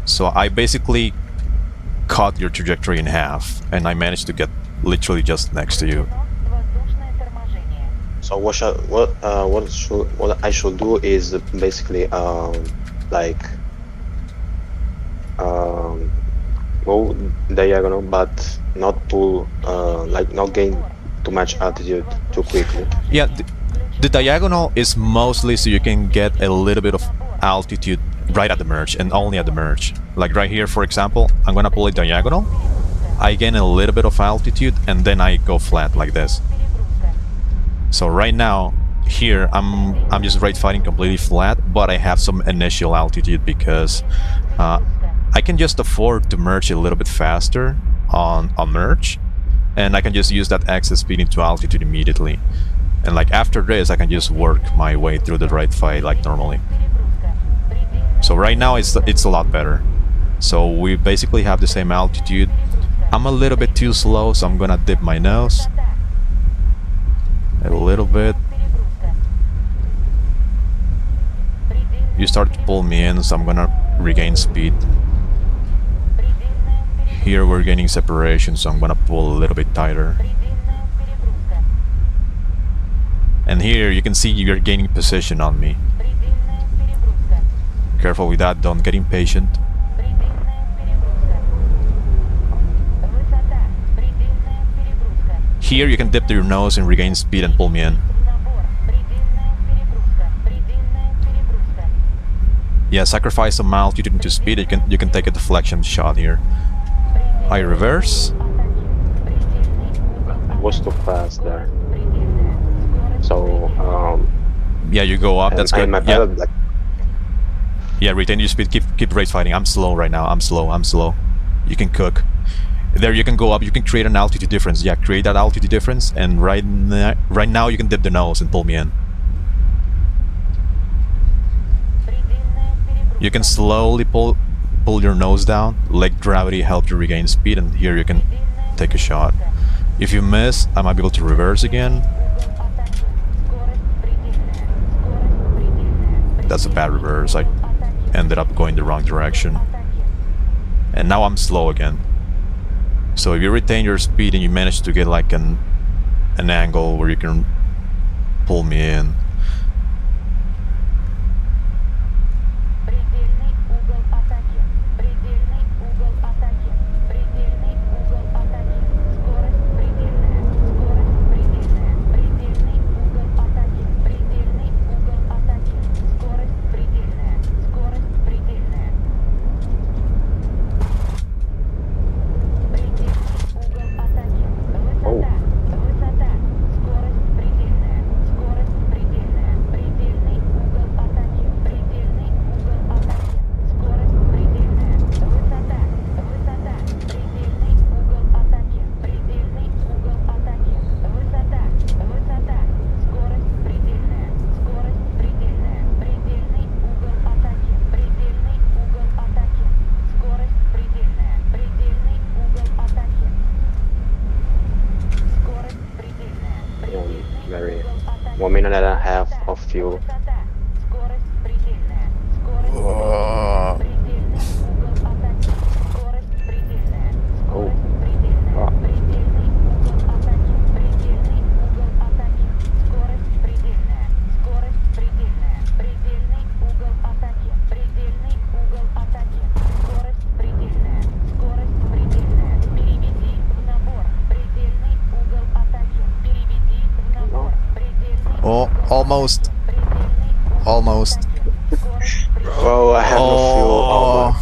So I basically cut your trajectory in half, and I managed to get literally just next to you.
Воздушное торможение.
So what I should do is basically like go diagonal, but not pull like not gain too much altitude too quickly.
Yeah, the diagonal is mostly so you can get a little bit of altitude right at the merge and only at the merge. Like right here, for example, I'm gonna pull it diagonal. I gain a little bit of altitude and then I go flat like this. So right now, here I'm just right fighting completely flat, but I have some initial altitude because I can just afford to merge a little bit faster on a merge, and I can just use that excess speed into altitude immediately. And like after this, I can just work my way through the right fight like normally. So right now it's a lot better. So we basically have the same altitude. I'm a little bit too slow, so I'm gonna dip my nose a little bit. You start to pull me in, so I'm gonna regain speed. Here we're gaining separation, so I'm gonna pull a little bit tighter. And here you can see you're gaining position on me. Careful with that, don't get impatient. Here you can dip to your nose and regain speed and pull me in. Yeah, sacrifice some altitude into speed, you can take a deflection shot here. I reverse.
I was too fast there. So
Yeah, you go up, that's good.
my
Yeah.
pilot, like,
Yeah, retain your speed, keep race fighting. I'm slow right now, I'm slow. You can cook. There you can go up, you can create an altitude difference. Yeah, create that altitude difference, and right now you can dip the nose and pull me in. You can slowly pull your nose down, let gravity help you regain speed, and here you can take a shot. If you miss, I might be able to reverse again. That's a bad reverse, I ended up going the wrong direction. And now I'm slow again. So if you retain your speed and you manage to get like an angle where you can pull me in.
very 1 minute and a half of fuel. Oh, wow.
Oh, almost. Almost.
Oh, I have no fuel. Oh,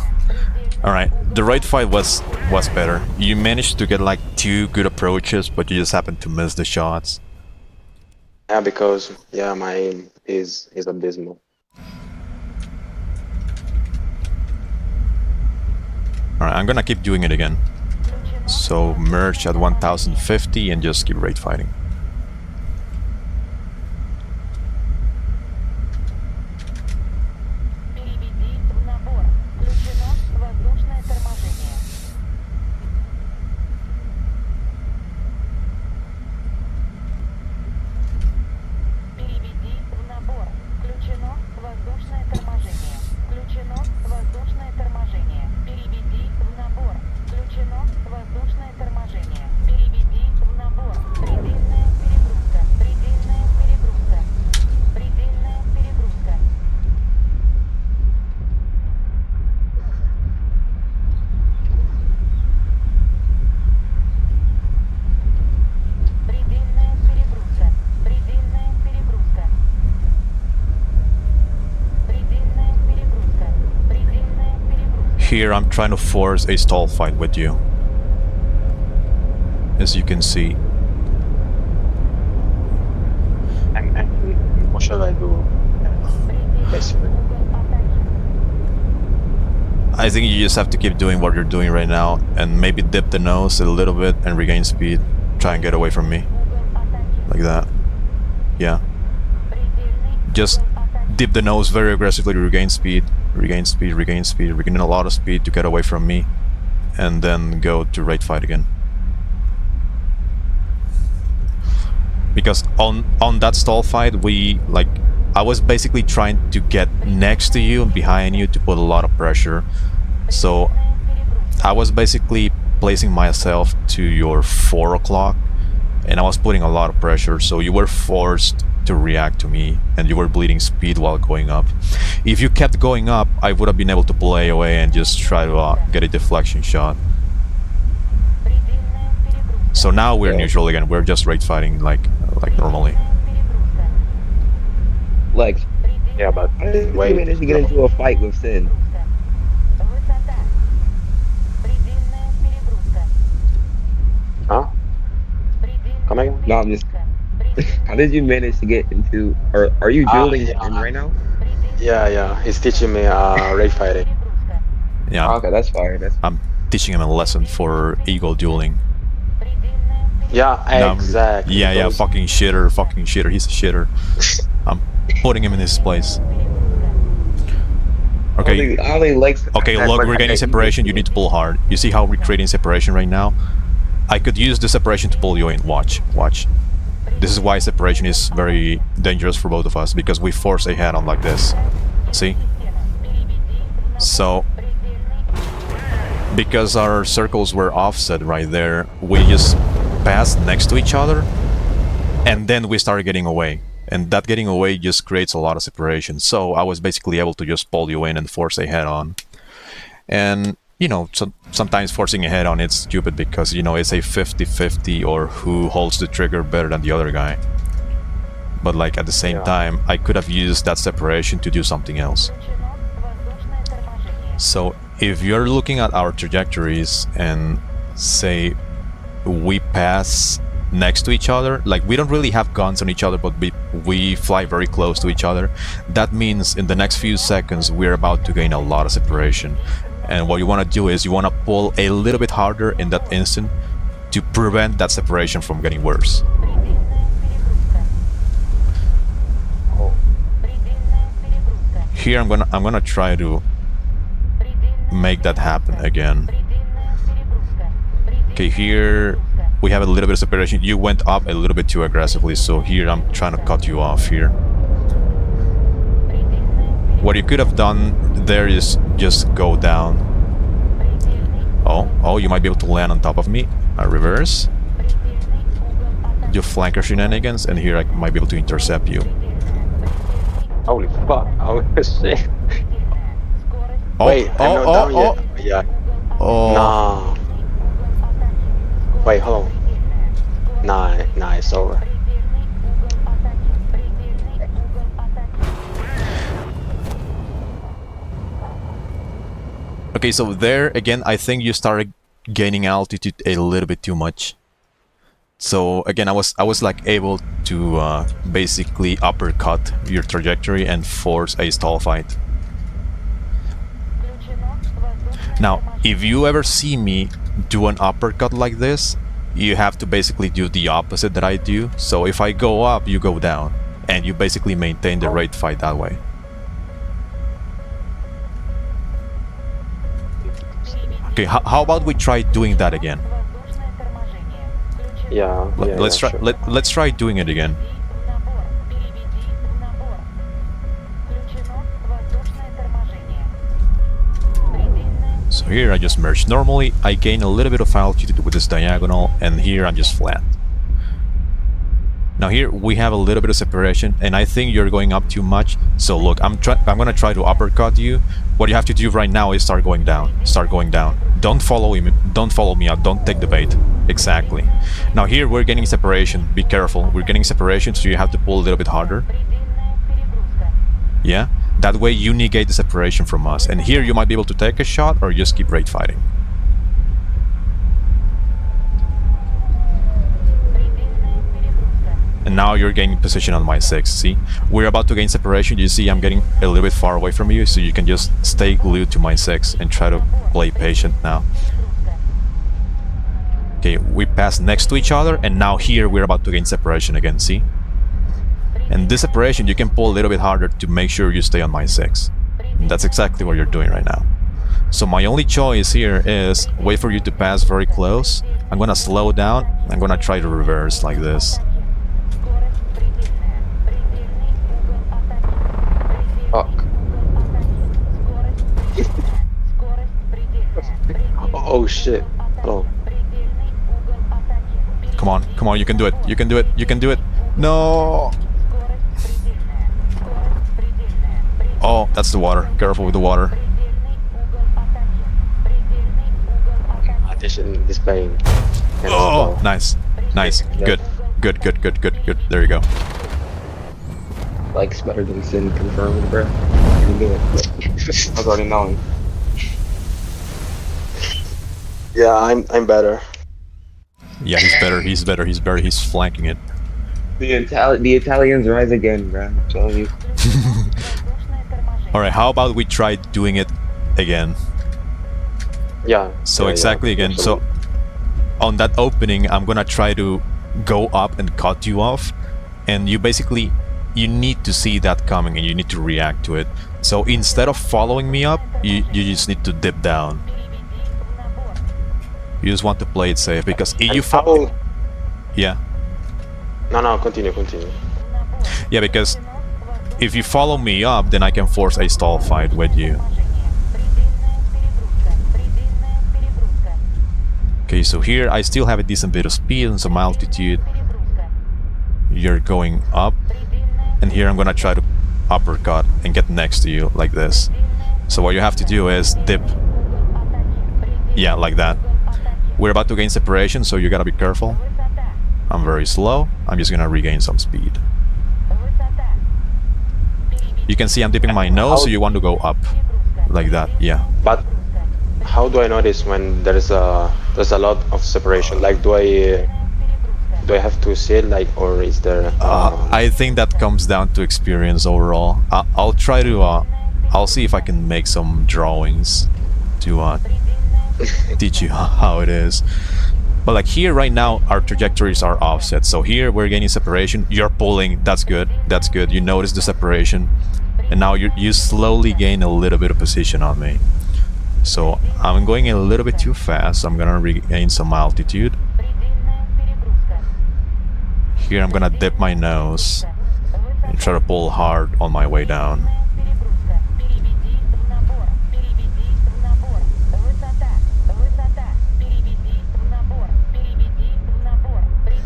Alright, the right fight was was better. You managed to get like 2 good approaches, but you just happened to miss the shots.
Yeah, because my aim is abysmal.
Alright, I'm gonna keep doing it again. So merge at 1050 and just keep raid fighting.
Переведи в набор. Включено воздушное торможение. Переведи в набор. Включено воздушное торможение. Включено воздушное торможение. Переведи в набор. Включено воздушное торможение. Переведи в набор. Предельная перегрузка. Предельная перегрузка. Предельная перегрузка. Предельная перегрузка. Предельная перегрузка. Предельная перегрузка. Предельная перегрузка.
Here I'm trying to force a stall fight with you. As you can see.
And what shall I do? Basically.
I think you just have to keep doing what you're doing right now and maybe dip the nose a little bit and regain speed. Try and get away from me. Like that. Yeah. Just dip the nose very aggressively to regain speed. Regain speed, regain speed, regain a lot of speed to get away from me. And then go to raid fight again. Because on that stall fight, I was basically trying to get next to you and behind you to put a lot of pressure. So I was basically placing myself to your 4 o'clock and I was putting a lot of pressure, so you were forced to react to me and you were bleeding speed while going up. If you kept going up, I would have been able to play away and just try to get a deflection shot. So now we're neutral again, we're just raid fighting like normally.
Lex,
Yeah, but
how did you
wait.
manage to get into a fight with Sin?
Высота. Предельная перегрузка.
Huh?
Предельная
Come again?
No, I'm just.
перегрузка.
How did you manage to get into? Or are you dueling
yeah.
him right now?
Yeah. He's teaching me raid fighting.
Yeah,
Okay, that's fine. That's
I'm teaching him a lesson for ego dueling.
Yeah,
No,
exactly.
Yeah,
because-
fucking shitter, he's a shitter. I'm putting him in his place. Okay,
I don't think Lex.
okay, look, we're getting separation, you need to pull hard. You see how we're creating separation right now? I could use the separation to pull you in, watch. This is why separation is very dangerous for both of us, because we force a head-on like this. See? So, because our circles were offset right there, we just passed next to each other, and then we started getting away. And that getting away just creates a lot of separation. So I was basically able to just pull you in and force a head-on. And, you know, sometimes forcing a head-on it's stupid because, you know, it's a 50-50 or who holds the trigger better than the other guy. But, like, at the same
Yeah.
time, I could have used that separation to do something else. So if you're looking at our trajectories and say we pass next to each other, like we don't really have guns on each other, but we fly very close to each other, that means in the next few seconds we're about to gain a lot of separation. And what you want to do is you want to pull a little bit harder in that instant to prevent that separation from getting worse. Here I'm gonna try to make that happen again. Okay, here we have a little bit of separation. You went up a little bit too aggressively, so here I'm trying to cut you off here. What you could have done there is just go down. Oh, you might be able to land on top of me. I reverse. Do flanker shenanigans, and here I might be able to intercept you.
Holy fuck! Oh shit!
Oh,
Wait, I'm not down
oh.
yet. Yeah.
Oh.
No. Wait, hold on. Nah, it's over.
Okay, so there again, I think you started gaining altitude a little bit too much. So again, I was like able to basically uppercut your trajectory and force a stall fight. Now, if you ever see me do an uppercut like this, you have to basically do the opposite that I do. So if I go up, you go down, and you basically maintain the rate fight that way. Okay, how about we try doing that again?
Yeah.
Let's try.
Sure.
Let's try doing it again. So here I just merge. Normally I gain a little bit of altitude with this diagonal, and here I'm just flat. Now here we have a little bit of separation, and I think you're going up too much. So look, I'm gonna try to uppercut you. What you have to do right now is start going down. Start going down. Don't follow me. Don't follow me out. Don't take the bait. Exactly. Now here we're getting separation. Be careful. We're getting separation, so you have to pull a little bit harder. Yeah. That way you negate the separation from us. And here you might be able to take a shot or just keep rate fighting. And now you're gaining position on my 6, see? We're about to gain separation. You see I'm getting a little bit far away from you, so you can just stay glued to my 6 and try to play patient now. Okay, we pass next to each other, and now here we're about to gain separation again, see? And this separation you can pull a little bit harder to make sure you stay on my 6. And that's exactly what you're doing right now. So my only choice here is wait for you to pass very close. I'm gonna slow down. I'm gonna try to reverse like this.
Fuck. Oh shit. Oh.
Come on, you can do it. You can do it. You can do it. No. Oh, that's the water. Careful with the water.
Addition displaying.
Oh, nice. Nice. Good. Good, good, good, good, good. There you go.
Likes better than sin confirmed, bro. You can do it. I was already knowing.
Yeah, I'm better.
Yeah, he's better. He's better. He's better. He's flanking it.
The Italians rise again, bro. I'm telling you.
Alright, how about we try doing it again?
Yeah.
So
yeah,
exactly
yeah,
again. So
absolutely.
on that opening, I'm gonna try to go up and cut you off, and you basically need to see that coming and you need to react to it. So instead of following me up, you just need to dip down. You just want to play it safe, because if you follow, yeah,
No, continue.
yeah, because if you follow me up, then I can force a stall fight with you. Okay, so here I still have a decent bit of speed and some altitude. You're going up, and here I'm gonna try to uppercut and get next to you like this. So what you have to do is dip. Yeah, like that. We're about to gain separation, so you gotta be careful. I'm very slow. I'm just gonna regain some speed. You can see I'm dipping my nose, so you want to go up. Like that, yeah.
But how do I notice when there's a lot of separation? Like, do I have to see it, like, or is there?
I think that comes down to experience overall. I'll try to. I'll see if I can make some drawings to teach you how it is. But like here right now, our trajectories are offset. So here we're gaining separation. You're pulling. That's good. That's good. You notice the separation, and now you slowly gain a little bit of position on me. So I'm going a little bit too fast. I'm gonna regain some altitude. Here I'm gonna dip my nose and try to pull hard on my way down.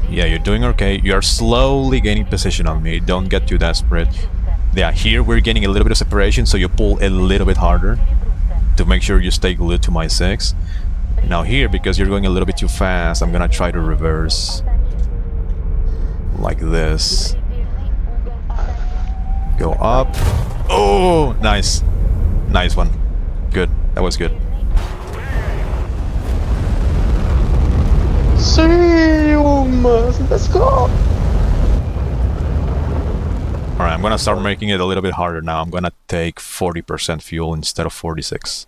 Yeah, you're doing okay. You're slowly gaining position on me. Don't get too desperate. Yeah, here we're getting a little bit of separation, so you pull a little bit harder to make sure you stay glued to my 6. Now here, because you're going a little bit too fast, I'm gonna try to reverse. Like this. Go up. Oh, nice. Nice one. Good. That was good.
Coliseum! Let's go!
Alright, I'm gonna start making it a little bit harder now. I'm gonna take 40% fuel instead of 46.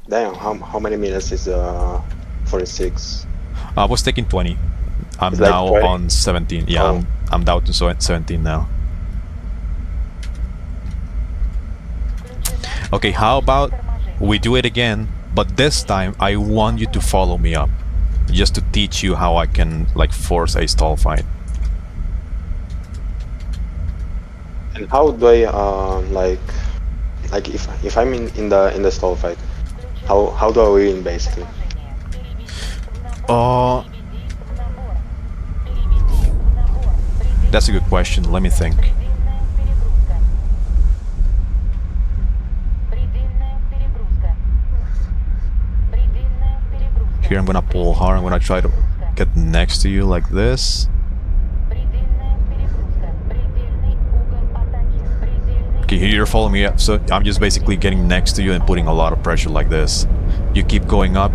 Damn, how many minutes is 46?
I was taking 20. I'm
It's like
now
20?
on 17. Yeah,
Oh.
I'm down to 17 now. Okay, how about we do it again, but this time I want you to follow me up. Just to teach you how I can like force a stall fight.
And how do I like if I'm in the stall fight, how do I win basically?
That's a good question. Let me think. Here I'm gonna pull hard. I'm gonna try to get next to you like this. Okay, here you're following me up, so I'm just basically getting next to you and putting a lot of pressure like this. You keep going up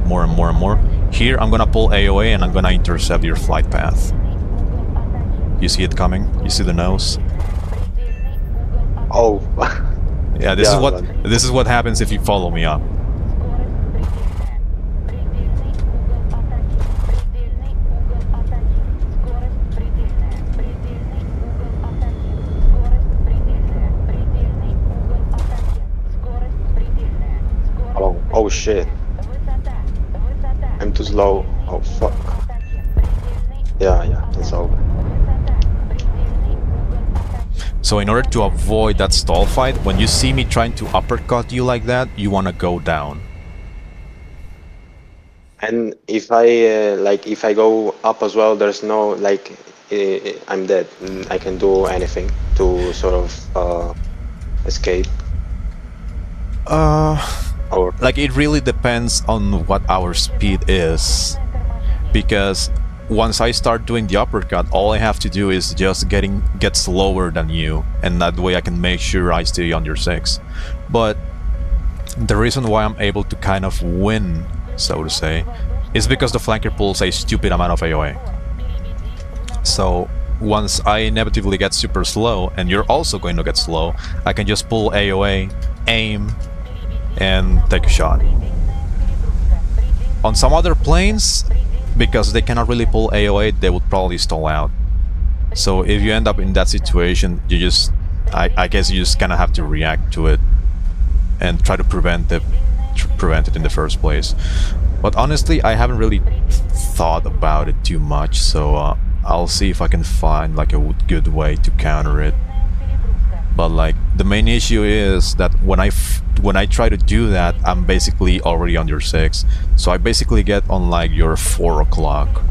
more and more and more. Here I'm gonna pull AOA and I'm gonna intercept your flight path. You see it coming? You see the nose?
Oh.
Yeah, this is what happens if you follow me up.
Oh shit. I'm too slow. Oh fuck. Yeah, it's over.
So in order to avoid that stall fight, when you see me trying to uppercut you like that, you wanna go down.
And if I go up as well, there's no I'm dead. I can do anything to sort of escape. Or
Like it really depends on what our speed is. Because once I start doing the uppercut, all I have to do is just get slower than you, and that way I can make sure I stay on your 6. But the reason why I'm able to kind of win, so to say, is because the flanker pulls a stupid amount of AOA. So once I inevitably get super slow, and you're also going to get slow, I can just pull AOA, aim, and take a shot. On some other planes, because they cannot really pull AOA, they would probably stall out. So if you end up in that situation, you just, I guess you just kind of have to react to it and try to prevent it in the first place. But honestly, I haven't really thought about it too much, so I'll see if I can find like a good way to counter it. But like the main issue is that when I try to do that, I'm basically already on your 6, so I basically get on like your 4 o'clock.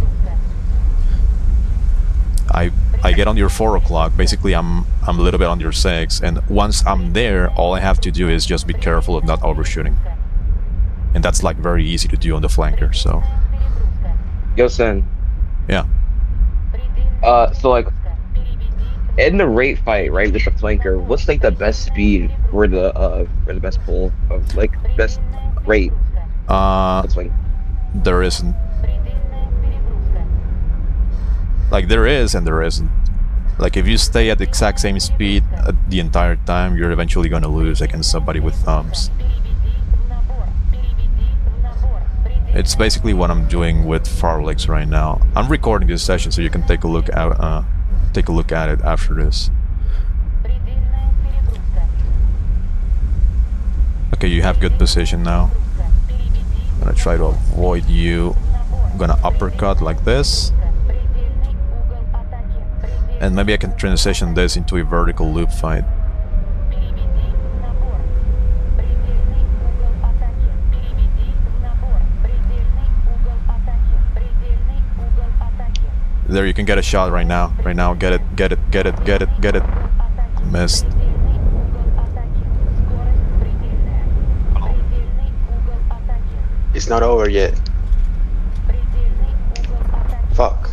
I get on your 4 o'clock. Basically, I'm a little bit on your 6, and once I'm there, all I have to do is just be careful of not overshooting, and that's like very easy to do on the flanker. So
Yo, Sen.
yeah.
So like, in the rate fight, right, with the flanker, what's like the best speed or the best pull of like best rate? That's like
There isn't. Like there is and there isn't. Like if you stay at the exact same speed the entire time, you're eventually gonna lose against somebody with thumbs. It's basically what I'm doing with Farlex right now. I'm recording this session so you can take a look at it after this. Okay, you have good position now. I'm gonna try to avoid you. I'm gonna uppercut like this. And maybe I can transition this into a vertical loop fight. There, you can get a shot right now. Right now, get it. Missed.
it's not over yet. Fuck.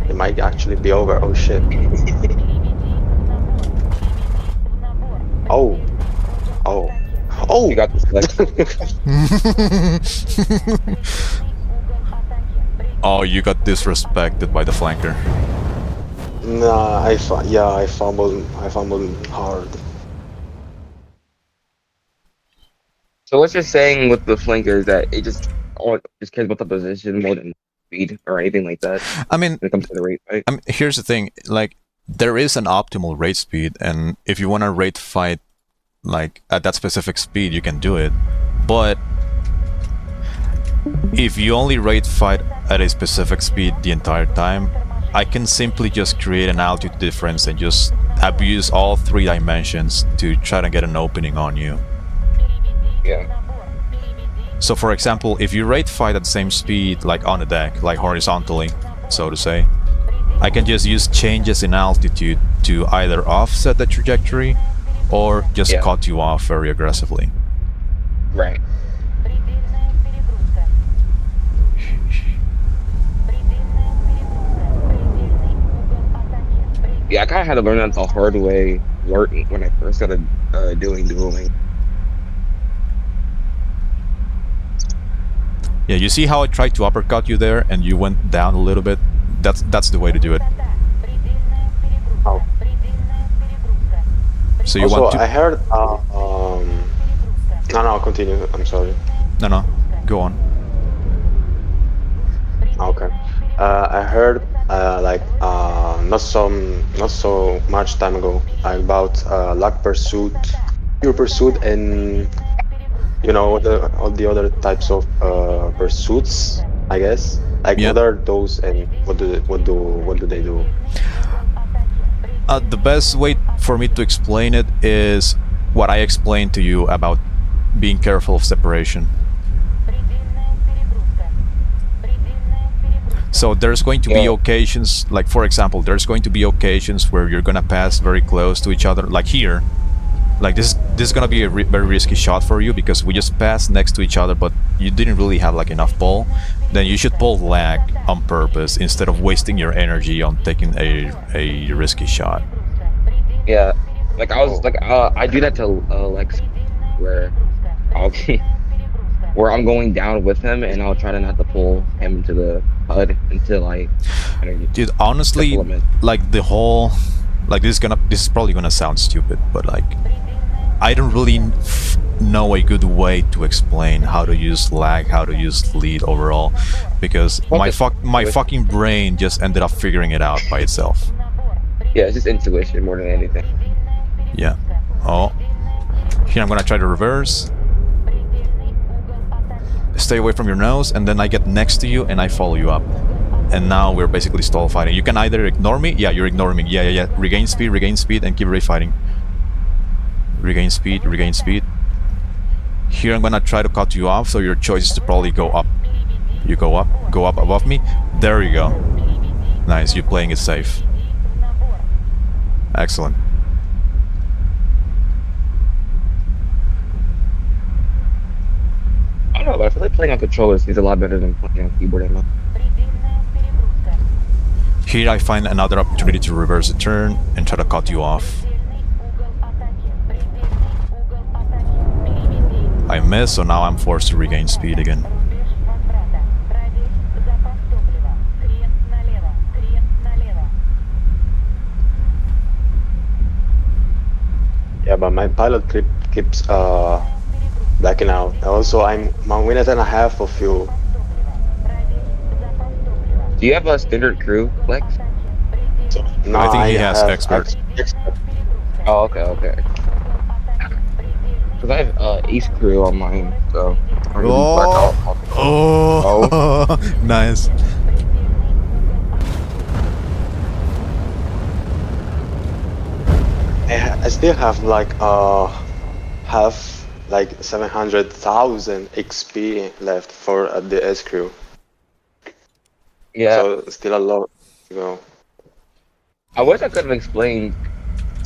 It might actually be over. Oh shit. Oh. Oh. Oh!
you got this. Like,
Oh, you got disrespected by the flanker.
Nah, I fumbled hard.
So what you're saying with the flanker is that it just cares about the position more than speed or anything like that
I mean,
when it comes to the rate, right?
here's the thing. Like, there is an optimal rate speed, and if you want to rate fight like at that specific speed, you can do it. But if you only rate fight at a specific speed the entire time, I can simply just create an altitude difference and just abuse all 3 dimensions to try to get an opening on you.
Yeah.
So for example, if you rate fight at the same speed, like on the deck, like horizontally, so to say, I can just use changes in altitude to either offset the trajectory or just cut you off very aggressively.
Right. Yeah, I kind of had to learn that the hard way when I first started doing dueling.
Yeah, you see how I tried to uppercut you there and you went down a little bit? That's the way to do it.
Oh.
So you
Also,
want to...
I heard. No, continue. I'm sorry.
No, go on.
Okay. I heard not so much time ago about luck pursuit, pure pursuit, and all the other types of pursuits. I guess. Like
Yeah.
what are those and what do they do?
The best way for me to explain it is what I explained to you about being careful of separation. So there's going to be occasions, like for example, there's going to be occasions where you're gonna pass very close to each other, like here. Like this is gonna be a very risky shot for you because we just passed next to each other, but you didn't really have like enough pull. Then you should pull lag on purpose instead of wasting your energy on taking a risky shot.
Yeah, like I do that to Lex, where where I'm going down with him, and I'll try to not to pull him into the HUD until I.
Dude, honestly, like the whole, like this is probably gonna sound stupid, but like I don't really know a good way to explain how to use lag, how to use lead overall, because my fucking brain just ended up figuring it out by itself.
Yeah, it's just intuition more than anything.
Yeah. Oh. Here I'm gonna try to reverse. Stay away from your nose, and then I get next to you and I follow you up. And now we're basically stall fighting. You can either ignore me. Yeah, you're ignoring me. Yeah. Regain speed, and keep refighting. Regain speed. Here I'm gonna try to cut you off, so your choice is to probably go up. You go up above me. There you go. Nice, you're playing it safe. Excellent.
I don't know, but I feel like playing on controllers is a lot better than playing on keyboard and mouse.
Here I find another opportunity to reverse a turn and try to cut you off. I miss, so now I'm forced to regain speed again.
Yeah, but my pilot keeps blacking out. Also, I'm 1 minute and a half of fuel.
Do you have a standard crew, Lex?
So, no,
I think he has
have
expert.
Oh, okay. Because I have Ace crew on mine, so.
Oh, nice.
I still have like half like 700,000 XP left for the S crew.
Yeah.
So still a lot to go.
I wish I could have explained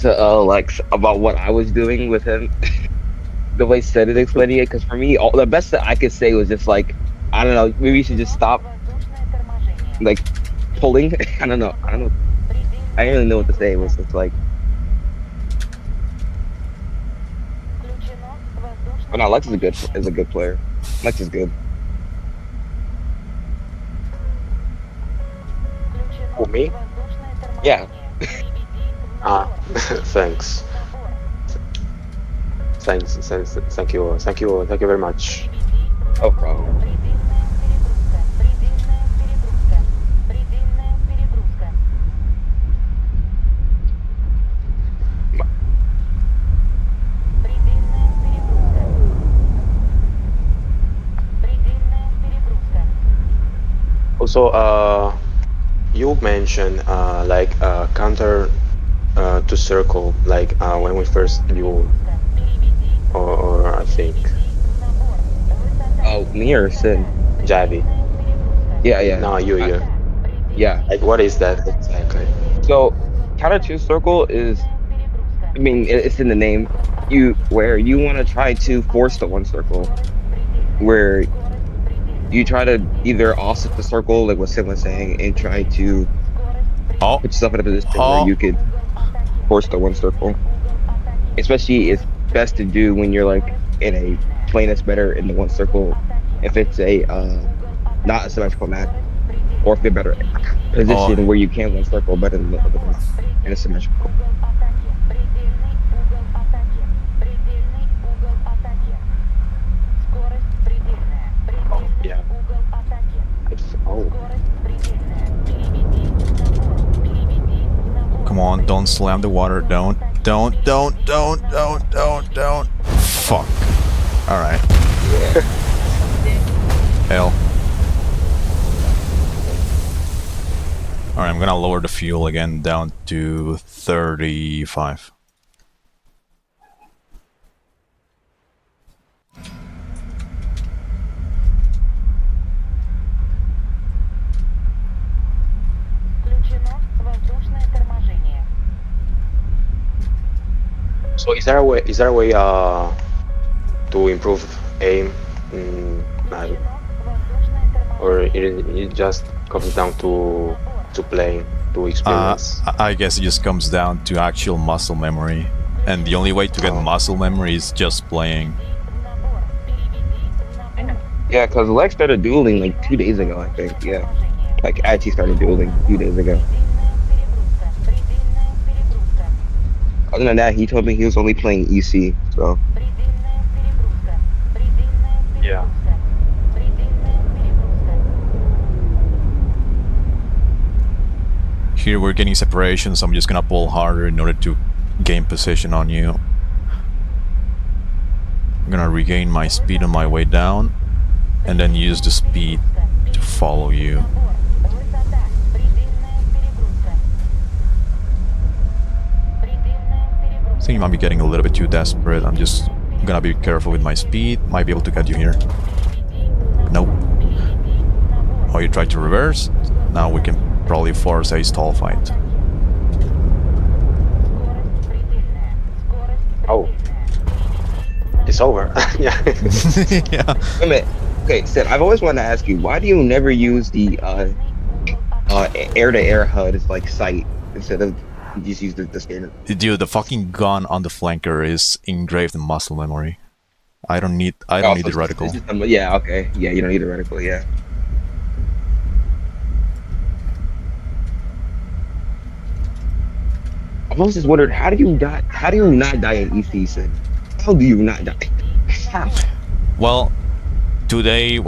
to Lex about what I was doing with him. The way Seth is explaining it, because for me, the best that I could say was just like, I don't know, maybe you should just stop, like, pulling. I don't know. I didn't really know what to say. It was just like, oh no, Lex is a good player. Lex is good.
For me?
Yeah.
Ah, thanks. Thank you very much.
No problem.
Also, you mentioned like counter to circle, like when we first duel, or I think
Oh, me or Sin?
Javi.
Yeah, yeah.
No,
I, yeah.
like what is that exactly?
So counter two circle is, I mean, it's in the name. Where you want to try to force the one circle, where you try to either offset the circle, like what Sim was saying, and try to
Oh,
put yourself in a position where
oh,
you could force the one circle. Especially, it's best to do when you're like in a plane that's better in the one circle. If it's a not a symmetrical match, or if you're better
oh.
position where you can one circle better than the other one in a symmetrical.
Yeah. Oh,
Come on, don't slam the water. Don't. Fuck. Alright. Hell. Alright, I'm gonna lower the fuel again down to 35.
so is there a way to improve aim? No, or it just comes down to playing, to experience.
I guess it just comes down to actual muscle memory. And the only way to get
Oh.
muscle memory is just playing.
Yeah, because Lex started dueling like 2 days ago, I think. Yeah, like actually started dueling 2 days ago. Other than that, he told me he was only playing EC. So
Yeah.
Here we're getting separation, so I'm just gonna pull harder in order to gain position on you. I'm gonna regain my speed on my way down, and then use the speed to follow you. I think you might be getting a little bit too desperate. I'm just gonna be careful with my speed. Might be able to get you here. Nope. Oh, you tried to reverse? Now we can probably force a stall fight.
Oh, it's over. Yeah.
Yeah.
wait a minute. Okay, Sid, I've always wanted to ask you, why do you never use the air-to-air HUD as like sight instead of you just use the standard?
Dude, the fucking gun on the flanker is engraved in muscle memory. I don't need the reticle.
Yeah, okay. Yeah, you don't need a reticle, yeah. I've always just wondered, how do you not die in EC, Sid? How do you not die? How?
Well, today,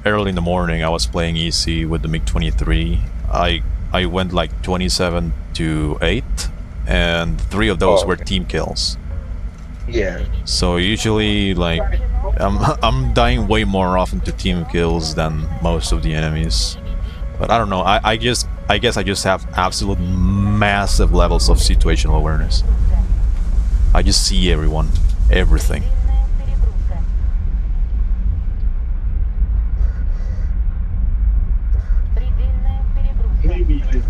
early in the morning, I was playing EC with the MiG-23. I went like 27 to 8, and 3 of those
Oh,
were
okay.
team kills.
Yeah.
So usually, like, I'm dying way more often to team kills than most of the enemies. But I don't know. I guess I just have absolute massive levels of situational awareness. I just see everyone, everything.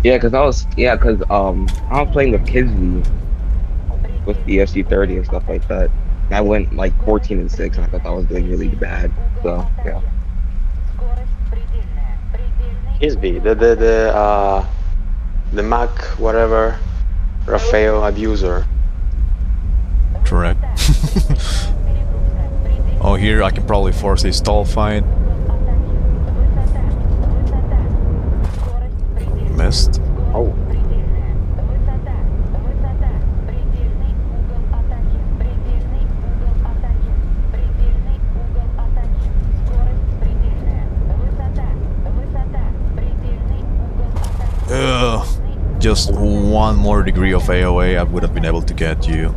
Yeah, cause I was playing with Kizzy with the SC30 and stuff like that. And I went like 14 and 6, and I thought I was doing really bad. So yeah.
Isby, the Mac whatever, Rafael abuser.
Correct. Oh, here I can probably force a stall fight. Missed.
Oh,
Предельная. Высота. Высота. Предельный угол атаки. Предельный угол атаки. Предельный угол атаки. Скорость предельная. Высота. Высота. Предельный угол атаки.
Just one more degree of AOA, I would have been able to get you.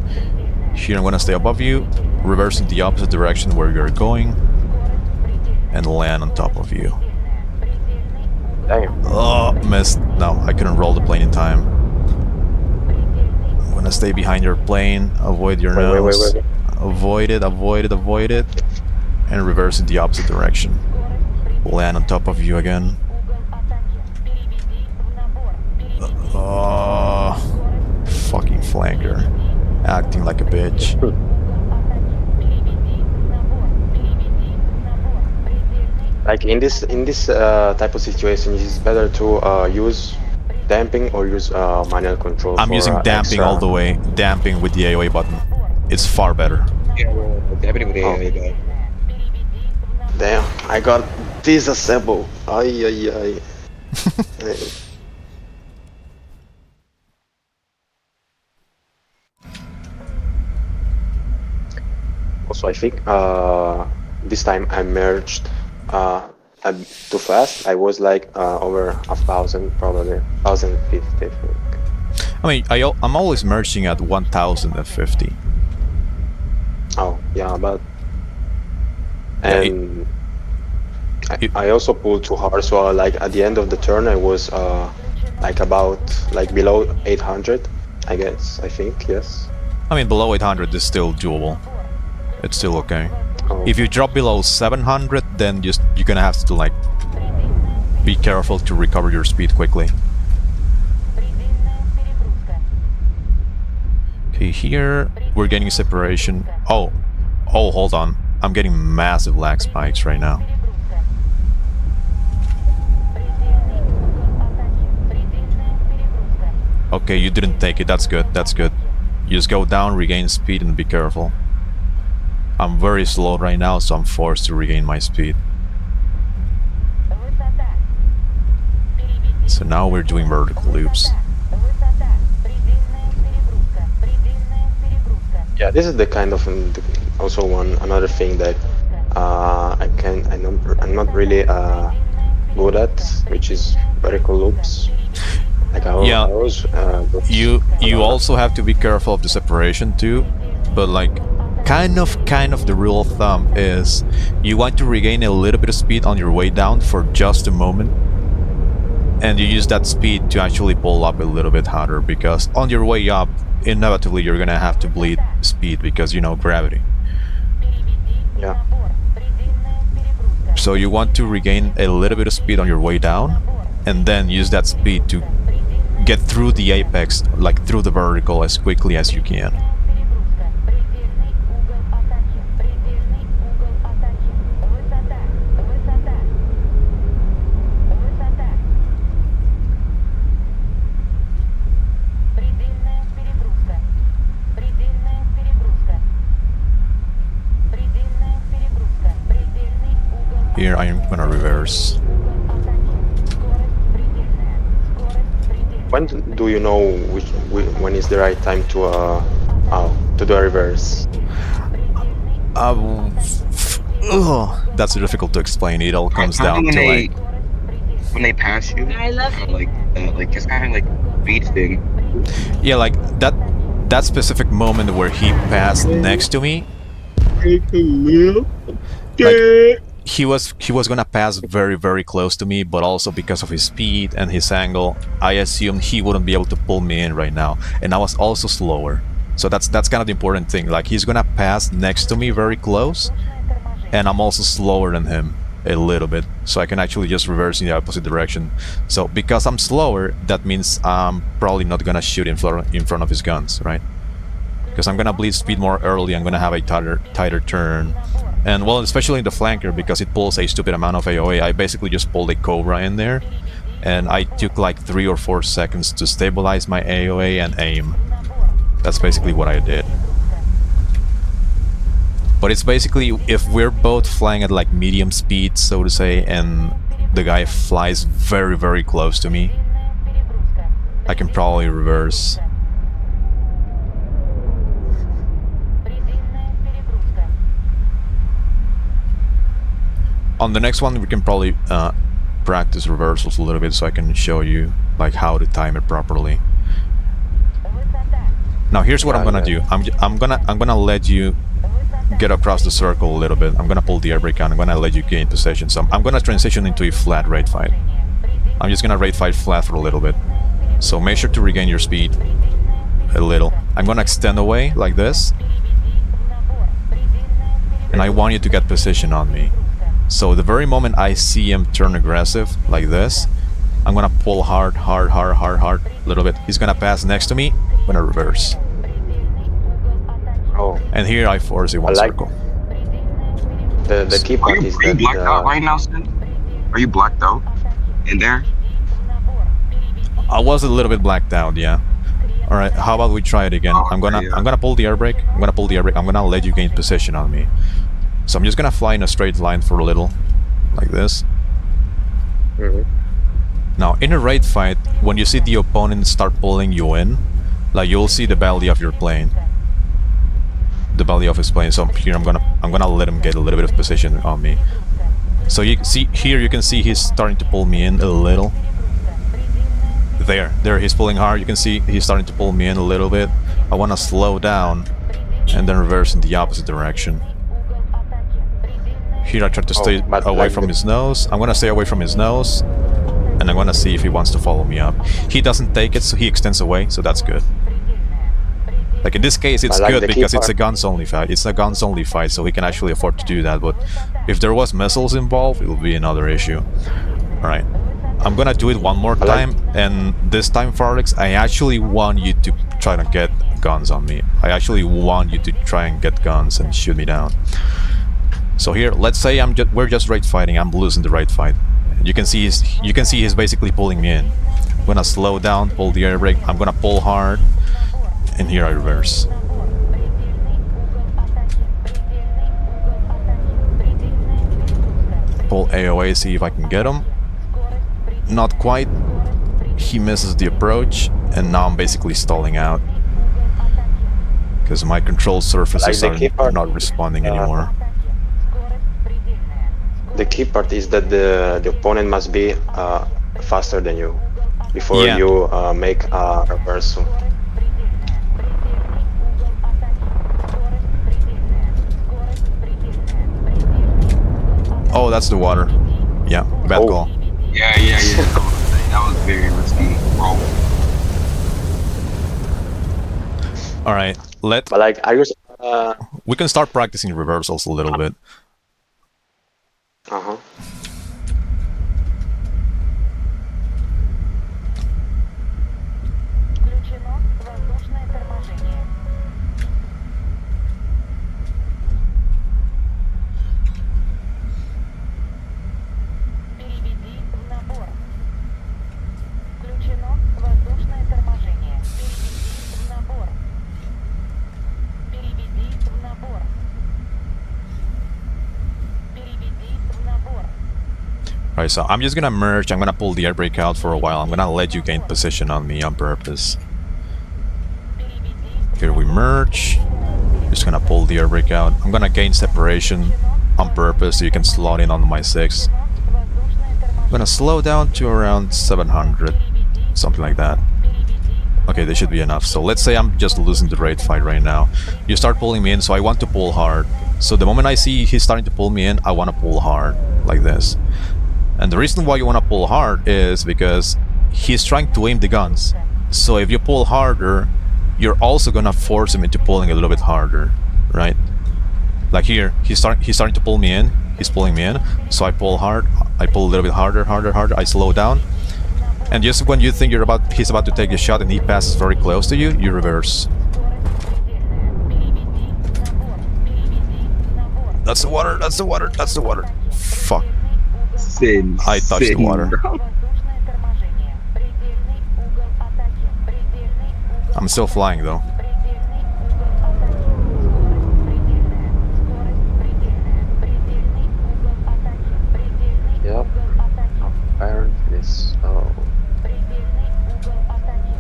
Here I'm gonna stay above you, reverse in the opposite direction where you're going, and land on top of you.
damn.
Oh, missed. No, I couldn't roll the plane in time. I'm gonna stay behind your plane, avoid your
Wait, wait,
nose.
wait,
Avoid it, avoid it, avoid it. And reverse in the opposite direction. Land on top of you again. Oh, fucking flanker. Acting like a bitch.
Like in this type of situation, it's better to use damping or use manual control.
I'm
for,
using damping
extra.
all the way. Damping with the AOA button. It's far better.
Yeah, well, definitely with AOA, but
Damn, I got disassemble. Ay ay ay. Also, I think this time I merged too fast. I was like over 1,000, probably 1,050. I think.
I mean, I'm always merging at 1050.
Oh yeah, but
Yeah,
and I also pulled too hard. So like at the end of the turn, I was like about like below 800. I guess. I think yes.
I mean, below 800 is still doable. It's still okay.
Oh.
If you drop below 700, then you're gonna have to like be careful to recover your speed quickly. Okay, here we're getting separation. Oh, hold on. I'm getting massive lag spikes right now. Okay, you didn't take it. That's good. That's good. You just go down, regain speed, and be careful. I'm very slow right now, so I'm forced to regain my speed. So now we're doing vertical loops.
Yeah, this is the kind of also another thing that I'm not really good at, which is vertical loops. Like
Yeah.
I was,
You also have to be careful of the separation too, but like kind of the rule of thumb is you want to regain a little bit of speed on your way down for just a moment, and you use that speed to actually pull up a little bit harder, because on your way up inevitably you're gonna have to bleed speed because, you know, gravity.
yeah.
So you want to regain a little bit of speed on your way down and then use that speed to get through the apex, like through the vertical, as quickly as you can. Here I am gonna reverse.
When do you know when is the right time to do a reverse?
That's difficult to explain. It all comes down
when
to
they
like,
when they pass you,
I love it.
like just kind of like beat thing.
yeah, like that specific moment where he passed next to me. Like, he was gonna pass very, very close to me, but also because of his speed and his angle, I assumed he wouldn't be able to pull me in right now, and I was also slower. So that's kind of the important thing. Like, he's gonna pass next to me very close, and I'm also slower than him a little bit, so I can actually just reverse in the opposite direction. So because I'm slower, that means I'm probably not gonna shoot in front of his guns, right? Because I'm gonna bleed speed more early, I'm gonna have a tighter turn. And well, especially in the flanker, because it pulls a stupid amount of AOA, I basically just pulled a Cobra in there, and I took like 3 or 4 seconds to stabilize my AOA and aim. That's basically what I did. But it's basically, if we're both flying at like medium speed, so to say, and the guy flies very, very close to me, I can probably reverse.
Предельная перегрузка.
On the next one, we can probably practice reversals a little bit, so I can show you like how to time it properly.
Высота.
Now here's what I'm gonna do. I'm gonna let you get across the circle a little bit. I'm gonna pull the air brake out. I'm gonna let you gain possession. So I'm gonna transition into a flat rate fight. I'm just gonna rate fight flat for a little bit. So make sure to regain your speed a little. I'm gonna extend away like this, and I want you to get position on me. So the very moment I see him turn aggressive like this, I'm gonna pull hard, a little bit. He's gonna pass next to me. I'm gonna reverse.
Oh,
And here I force a one
like-
circle.
the key
Are
part
you,
is
are you
that
blacked out right now, Sin? Are you blacked out in there?
I was a little bit blacked out, yeah. All right, how about we try it again?
Oh,
I'm gonna
yeah.
pull the air brake. I'm gonna let you gain position on me. So I'm just gonna fly in a straight line for a little, like this.
Mhm.
Now in a raid fight, when you see the opponent start pulling you in, like you'll see the belly of your plane, the belly of his plane. So here I'm gonna let him get a little bit of position on me. So you see here, you can see he's starting to pull me in a little. There, he's pulling hard. You can see he's starting to pull me in a little bit. I want to slow down and then reverse in the opposite direction. Here I try to stay
but
away
like
from
the-
his nose. I'm gonna stay away from his nose, and I'm gonna see if he wants to follow me up. He doesn't take it, so he extends away, so that's good. Like in this case, it's
I like
good
the key
because it's a
part.
guns only fight. It's a guns only fight, so he can actually afford to do that. But if there was missiles involved, it would be another issue. All right, I'm gonna do it one more
like-
time, and this time, Farlex, I actually want you to try to get guns on me. I actually want you to try and get guns and shoot me down. So here, let's say we're just raid fighting. I'm losing the raid fight. You can see he's basically pulling me in. I'm gonna slow down, pull the air brake. I'm gonna pull hard, and here I reverse. Pull AOA, see if I can get him. Not quite. He misses the approach, and now I'm basically stalling out because my control surfaces
Like the key
are
part,
not responding anymore.
The key part is that the opponent must be faster than you before
Yeah.
you make a reversal.
Oh, that's the water. Yeah, bad
Oh.
call.
Yeah. That was very risky. Bro.
All right,
But like, I use
we can start practicing reversals a little bit.
uh-huh.
Включено воздушное торможение. Переведи в набор. Включено воздушное торможение. Переведи в набор. Переведи в набор. Переведи в набор.
All right, so I'm just gonna merge. I'm gonna pull the air brake out for a while. I'm gonna let you gain position on me on purpose. Here we merge. Just gonna pull the air brake out. I'm gonna gain separation on purpose so you can slot in on my 6. I'm gonna slow down to around 700, something like that. Okay, this should be enough. So let's say I'm just losing the raid fight right now. You start pulling me in, so I want to pull hard. So the moment I see he's starting to pull me in, I want to pull hard, like this. And the reason why you want to pull hard is because he's trying to aim the guns. So if you pull harder, you're also gonna force him into pulling a little bit harder, right? Like here, he's starting to pull me in. He's pulling me in, so I pull hard. I pull a little bit harder. I slow down, and just when you think he's about to take a shot and he passes very close to you, you reverse. That's the water. That's the water. That's the water. Fuck.
Sin.
I touched the water.
bro.
Воздушное торможение. Предельный угол атаки. Предельный угол
I'm still flying though.
Предельный угол атаки. Скорость предельная. Предельный угол атаки. Предельный
Yep.
угол атаки.
Apparently so.
Предельный угол атаки.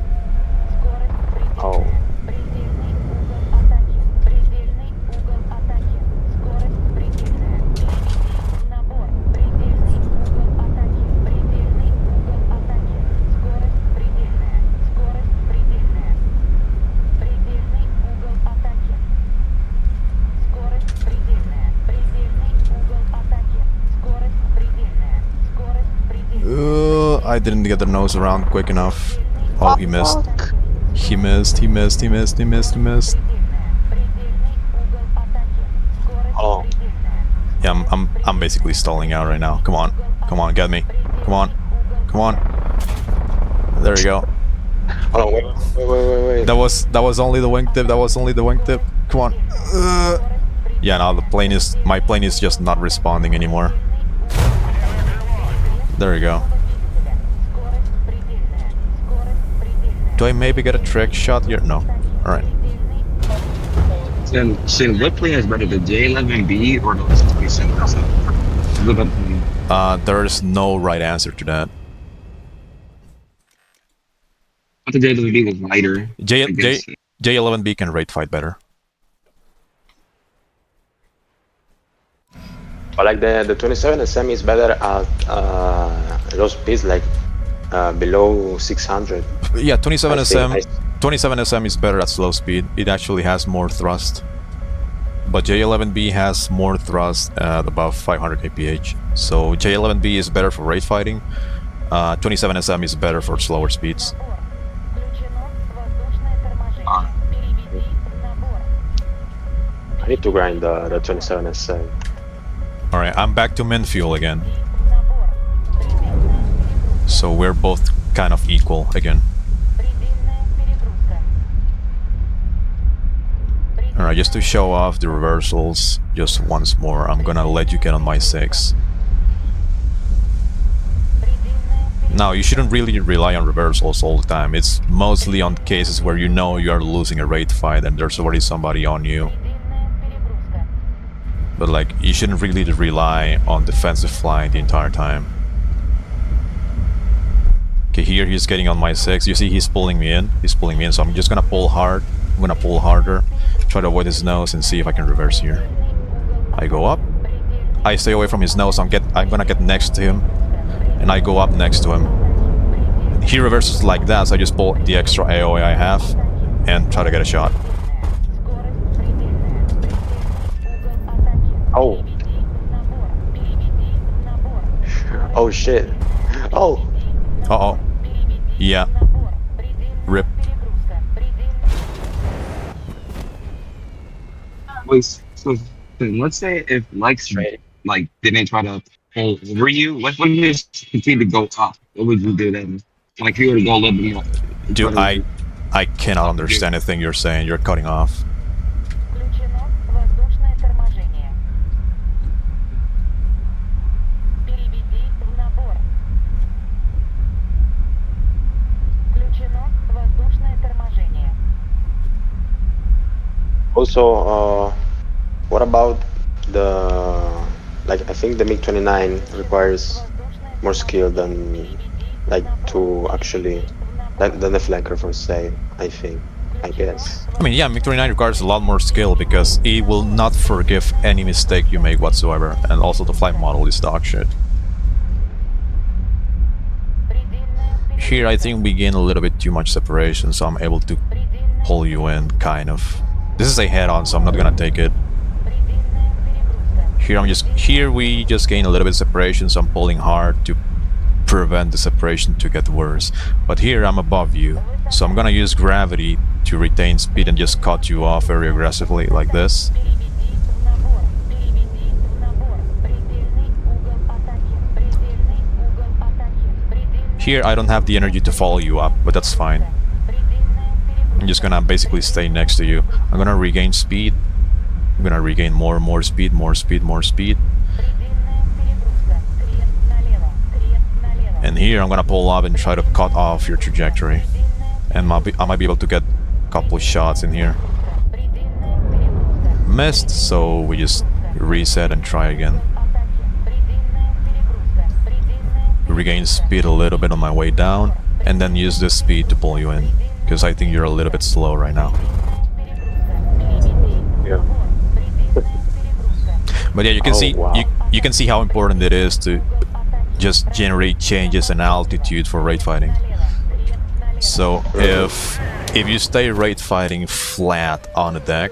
I didn't get the nose around quick enough. Oh, he missed.
Fuck.
He missed. He missed. He missed. He missed. He missed.
Oh,
Yeah, I'm basically stalling out right now. Come on. Come on, get me. Come on. Come on. There you go.
hold on, wait.
That was only the wingtip. That was only the wingtip. Come on. Yeah, now my plane is just not responding anymore. There you go. Do I maybe get a trick shot here? No. All right.
Then what plane is better, the J11B or the 27? What about the
There is no right answer to that.
the J11B was lighter? I guess.
J11B can rate fight better.
But like the 27 SM is better at low speeds, like below 600.
Yeah, 27
I
SM.
think
27 SM is better at slow speed. It actually has more thrust. But J11B has more thrust at above 500 kph. So J11B is better for raid fighting. 27 SM is better for slower speeds.
I need to grind the 27 SM.
Alright, I'm back to min fuel again. So we're both kind of equal again. Alright, just to show off the reversals just once more, I'm gonna let you get on my 6. Now, you shouldn't really rely on reversals all the time. It's mostly on cases where you know you are losing a raid fight and there's already somebody on you. But like, you shouldn't really rely on defensive flying the entire time. Okay, here he's getting on my 6. You see he's pulling me in. He's pulling me in, so I'm just gonna pull hard. I'm gonna pull harder. Try to avoid his nose and see if I can reverse here. I go up. I stay away from his nose. I'm gonna get next to him. And I go up next to him. He reverses like that, so I just pull the extra AoE I have and try to get a shot.
Oh. Oh shit. Oh.
Uh-oh. Yeah. Rip.
Wait, so let's say if Lex like didn't try to pull over you, what would you just continue to go up? What would you do then? Like if you were to go a little bit more.
Dude, I cannot understand anything you're saying. You're cutting off.
Also, what about the, like, I think the MiG-29 requires more skill than, like, to actually, than the flanker for say, I think, I guess.
I mean, yeah, MiG-29 requires a lot more skill because it will not forgive any mistake you make whatsoever, and also the flight model is dog shit. Here I think we gain a little bit too much separation, so I'm able to pull you in, kind of. This is a head-on, so I'm not gonna take it. Here we just gain a little bit of separation, so I'm pulling hard to prevent the separation to get worse. But here I'm above you, so I'm gonna use gravity to retain speed and just cut you off very aggressively, like this. Here I don't have the energy to follow you up, but that's fine. I'm just gonna basically stay next to you. I'm gonna regain speed. I'm gonna regain more speed, more speed, more speed. And here I'm gonna pull up and try to cut off your trajectory. And I might be able to get a couple of shots in here. Missed, so we just reset and try again. Regain speed a little bit on my way down, and then use this speed to pull you in. Because I think you're a little bit slow right now.
Yeah.
But yeah, you can see
wow.
you can see how important it is to just generate changes in altitude for raid fighting. So if you stay raid fighting flat on the deck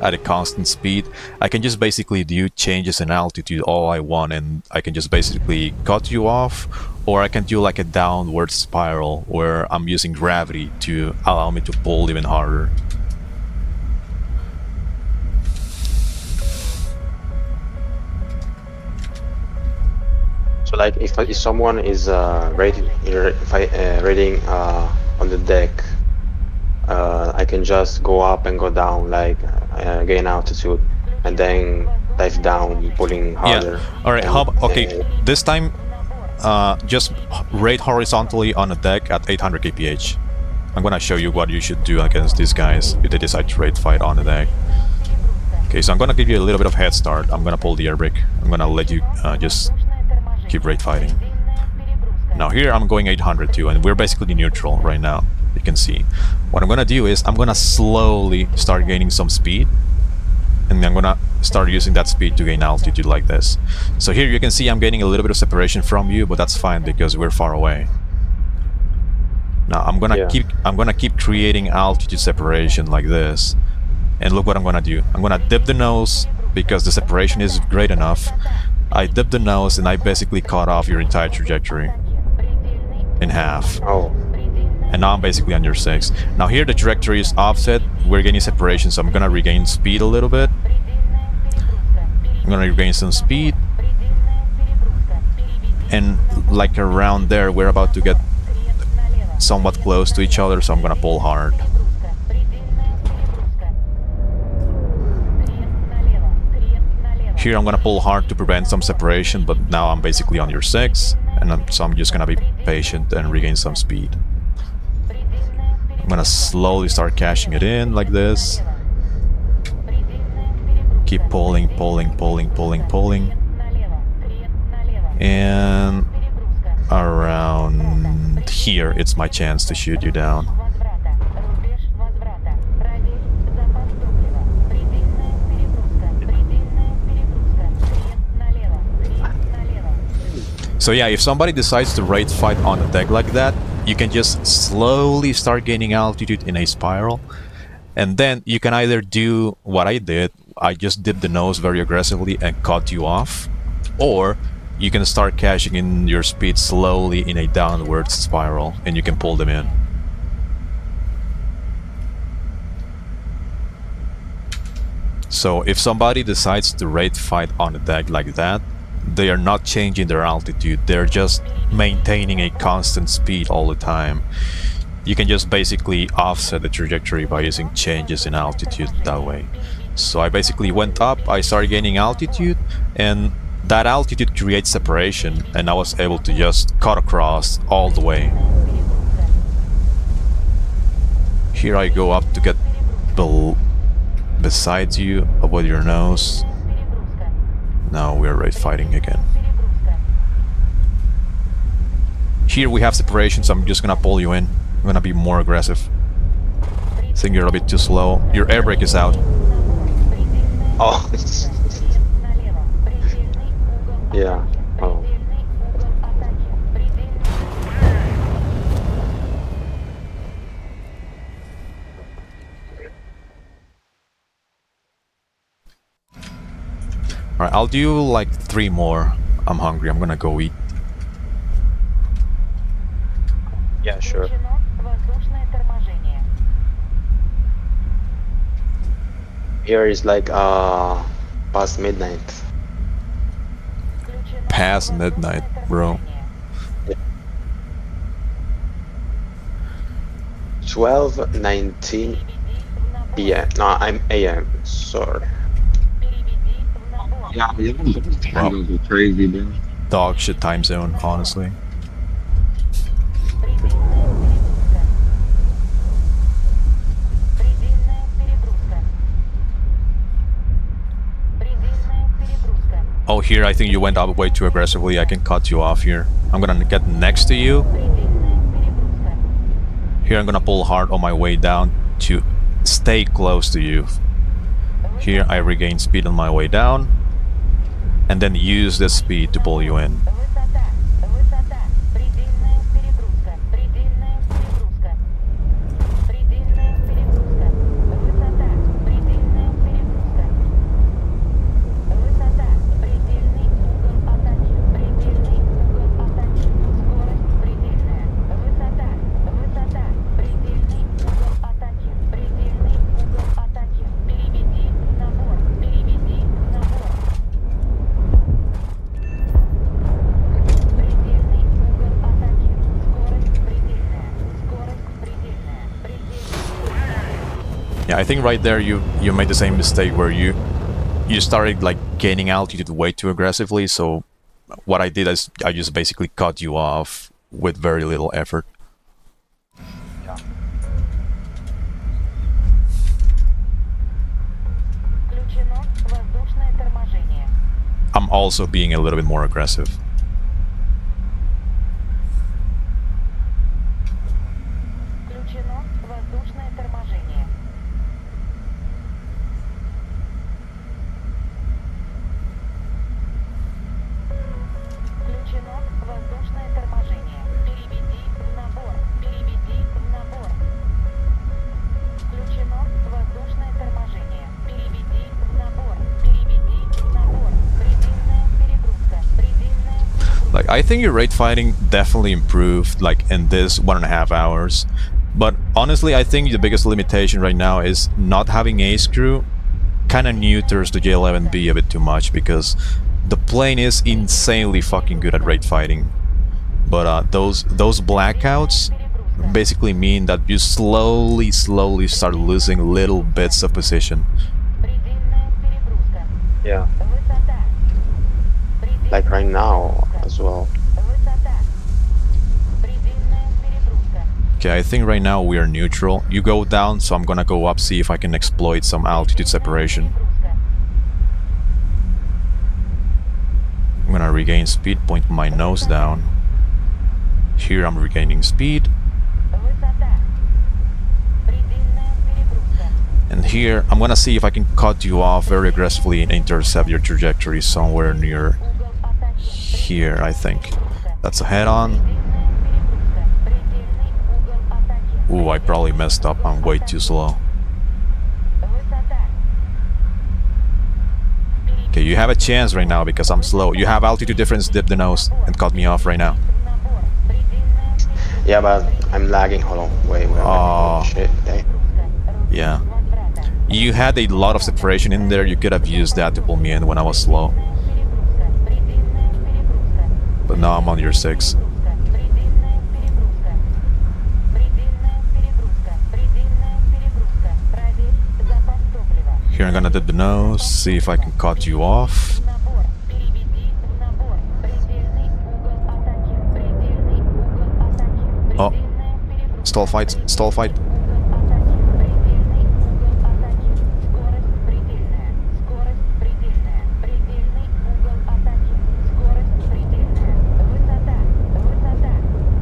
at a constant speed, I can just basically do changes in altitude all I want, and I can just basically cut you off or I can do like a downward spiral where I'm using gravity to allow me to pull even harder.
So like if someone is rating rating on the deck, I can just go up and go down, like gain altitude, and then dive down, pulling harder.
Yeah. All right.
And,
Okay. This time, just rate horizontally on the deck at 800 kph. I'm gonna show you what you should do against these guys if they decide to rate fight on the deck. Okay, so I'm gonna give you a little bit of head start. I'm gonna pull the air brake. I'm gonna let you just keep rate fighting. Now here I'm going 800 too, and we're basically neutral right now. You can see. What I'm gonna do is I'm gonna slowly start gaining some speed, and I'm gonna start using that speed to gain altitude like this. So here you can see I'm gaining a little bit of separation from you, but that's fine because we're far away. Now I'm gonna keep creating altitude separation like this. And look what I'm gonna do. I'm gonna dip the nose because the separation is great enough. I dip the nose and I basically cut off your entire trajectory in half.
oh,
And now I'm basically on your 6. Now here the trajectory is offset. We're gaining separation, so I'm gonna regain speed a little bit. I'm gonna regain some speed. And like around there, we're about to get somewhat close to each other, so I'm gonna pull hard. Here I'm gonna pull hard to prevent some separation, but now I'm basically on your 6, and so I'm just gonna be patient and regain some speed. I'm gonna slowly start cashing it in like this. Keep pulling, pulling, pulling, pulling, pulling. And around here, it's my chance to shoot you down. So yeah, if somebody decides to rate fight on the deck like that, you can just slowly start gaining altitude in a spiral. And then you can either do what I did, I just dip the nose very aggressively and cut you off. Or you can start cashing in your speed slowly in a downward spiral and you can pull them in. So if somebody decides to rate fight on the deck like that, they are not changing their altitude, they're just maintaining a constant speed all the time. You can just basically offset the trajectory by using changes in altitude that way. So I basically went up, I started gaining altitude, and that altitude creates separation, and I was able to just cut across all the way. Here I go up to get beside you, above your nose. Now we're right fighting again. Here we have separation, so I'm just gonna pull you in. I'm gonna be more aggressive. I think you're a bit too slow. Your air brake is out.
oh, yeah. Oh,
Alright, I'll do like 3 more. I'm hungry, I'm gonna go eat.
yeah, sure. Here is like past midnight.
Past midnight, bro.
12:19 p.m. No, I'm AM. Sorry.
Yeah, I'm gonna go crazy, bro.
Dog shit time zone, honestly. Oh, here I think you went up way too aggressively. I can cut you off here. I'm gonna get next to you. Here I'm gonna pull hard on my way down to stay close to you. Here I regain speed on my way down. And then use this speed to pull you in. Yeah, I think right there you made the same mistake where you started like gaining altitude way too aggressively. So what I did is I just basically cut you off with very little effort.
Включено воздушное торможение.
I'm also being a little bit more aggressive.
Включено воздушное торможение. Включено воздушное торможение. Переведи в набор. Переведи в набор. Включено воздушное торможение. Переведи в набор. Переведи в набор. Предельная перегрузка. Предельная перегрузка.
Like, I think your rate fighting definitely improved, like, in this 1.5 hours. But honestly, I think the biggest limitation right now is not having ace crew kind of neuters the J11B a bit too much, because the plane is insanely fucking good at rate fighting. But those blackouts basically mean that you slowly start losing little bits of position.
Предельная перегрузка.
Yeah,
Высота.
like right now as well.
Высота. Предельная перегрузка.
Okay, I think right now we are neutral. You go down, so I'm gonna go up, see if I can exploit some altitude separation.
Перегрузка.
I'm gonna regain speed, point my nose down. Here I'm regaining speed.
Высота. Предельная перегрузка.
And here, I'm gonna see if I can cut you off very aggressively and intercept your trajectory somewhere near
Угол атаки.
here, I think. That's a head-on.
Предельная перегрузка. Предельный угол атаки.
Ooh, I probably messed up. I'm way too slow.
Высота.
Okay, you have a chance right now because I'm slow. You have altitude difference, dip the nose, and cut me off right now.
Набор. Предельная перегрузка.
Yeah, but I'm lagging. Hold on, wait.
Oh.
Shit. Hey.
Yeah.
Возврата.
You had a lot of separation in there. You could have used that to pull me in when I was slow.
Перегрузка. Предельная перегрузка.
But now I'm on your 6.
Предельная перегрузка. Предельная перегрузка. Предельная перегрузка. Проверь запас топлива.
Here I'm gonna dip the nose, see if I can cut you off.
В набор. Переведи в набор. Предельный угол атаки. Предельный угол атаки.
Oh.
Предельная перегрузка.
Stall fight, stall fight.
Угол атаки. Предельный угол атаки. Скорость предельная. Скорость предельная. Предельный угол атаки. Скорость предельная. Высота. Высота.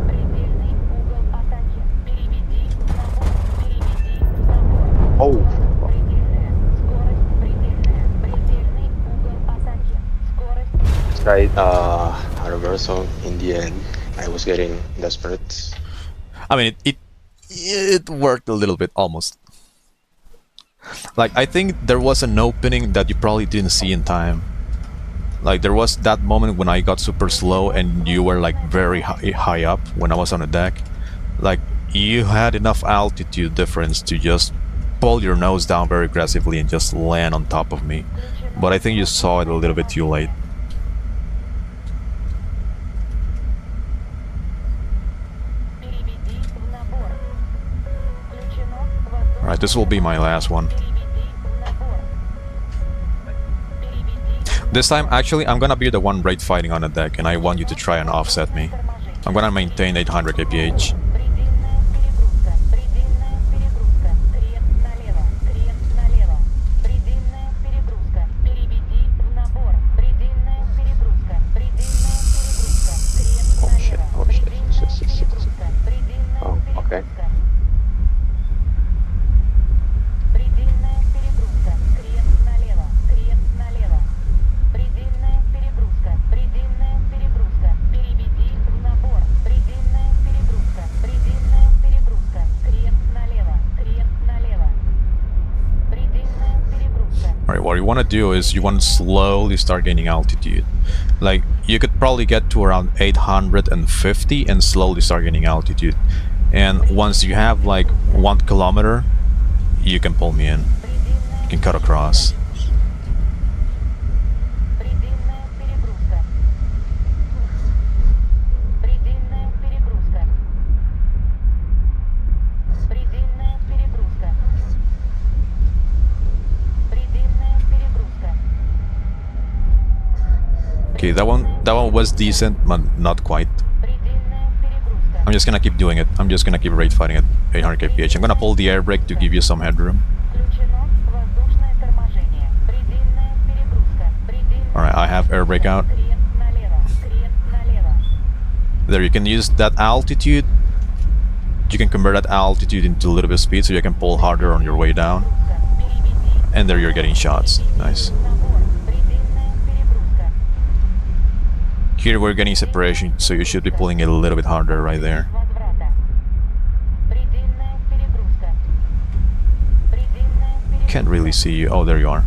Предельный угол атаки. Переведи в набор. Переведи в набор.
Oh.
Предельная. Скорость предельная. Предельный угол атаки. Скорость.
Tried a reversal in the end. I was getting desperate.
I mean, it worked a little bit, almost. Like, I think there was an opening that you probably didn't see in time. Like, there was that moment when I got super slow and you were like very high up when I was on the deck. Like, you had enough altitude difference to just pull your nose down very aggressively and just land on top of me. But I think you saw it a little bit too late.
Переведи в набор. Включено воздушное.
Alright, this will be my last one.
Переведи в набор. Переведи
This time, actually, I'm gonna be the one rate fighting on the deck, and I want you to try and offset me.
торможение.
I'm gonna maintain 800 kph.
Предельная перегрузка. Предельная перегрузка. Крест налево. Крест налево. Предельная перегрузка. Переведи в набор. Предельная перегрузка. Предельная перегрузка. Крест
Oh shit,
налево.
oh shit.
Предельная перегрузка. Предельная
Oh, okay.
перегрузка. Предельная перегрузка. Крест налево. Крест налево. Предельная перегрузка. Предельная перегрузка. Переведи в набор. Предельная перегрузка. Предельная перегрузка. Крест налево. Крест налево. Предельная перегрузка.
Alright, what you want to do is you want to slowly start gaining altitude. Like, you could probably get to around 850 and slowly start gaining altitude. And once you have like 1 kilometer, you can pull me in. You can cut across.
Предельная перегрузка. Предельная перегрузка. Предельная перегрузка.
that one was decent, but not quite.
Предельная перегрузка.
I'm just gonna keep doing it. I'm just gonna keep rate fighting at 800 kph. I'm gonna pull the air brake to give you some headroom.
Включено воздушное торможение. Предельная перегрузка. Предельная
Alright, I have air brake out.
крен налево. Крен налево.
There, you can use that altitude. You can convert that altitude into a little bit of speed so you can pull harder on your way down.
Переведи
And there you're getting shots. Nice.
набор. Предельная перегрузка.
Here we're getting separation, so you should be pulling it a little bit harder right there.
Возврата. Предельная перегрузка. Предельная перегрузка.
Can't really see you. Oh, there you are.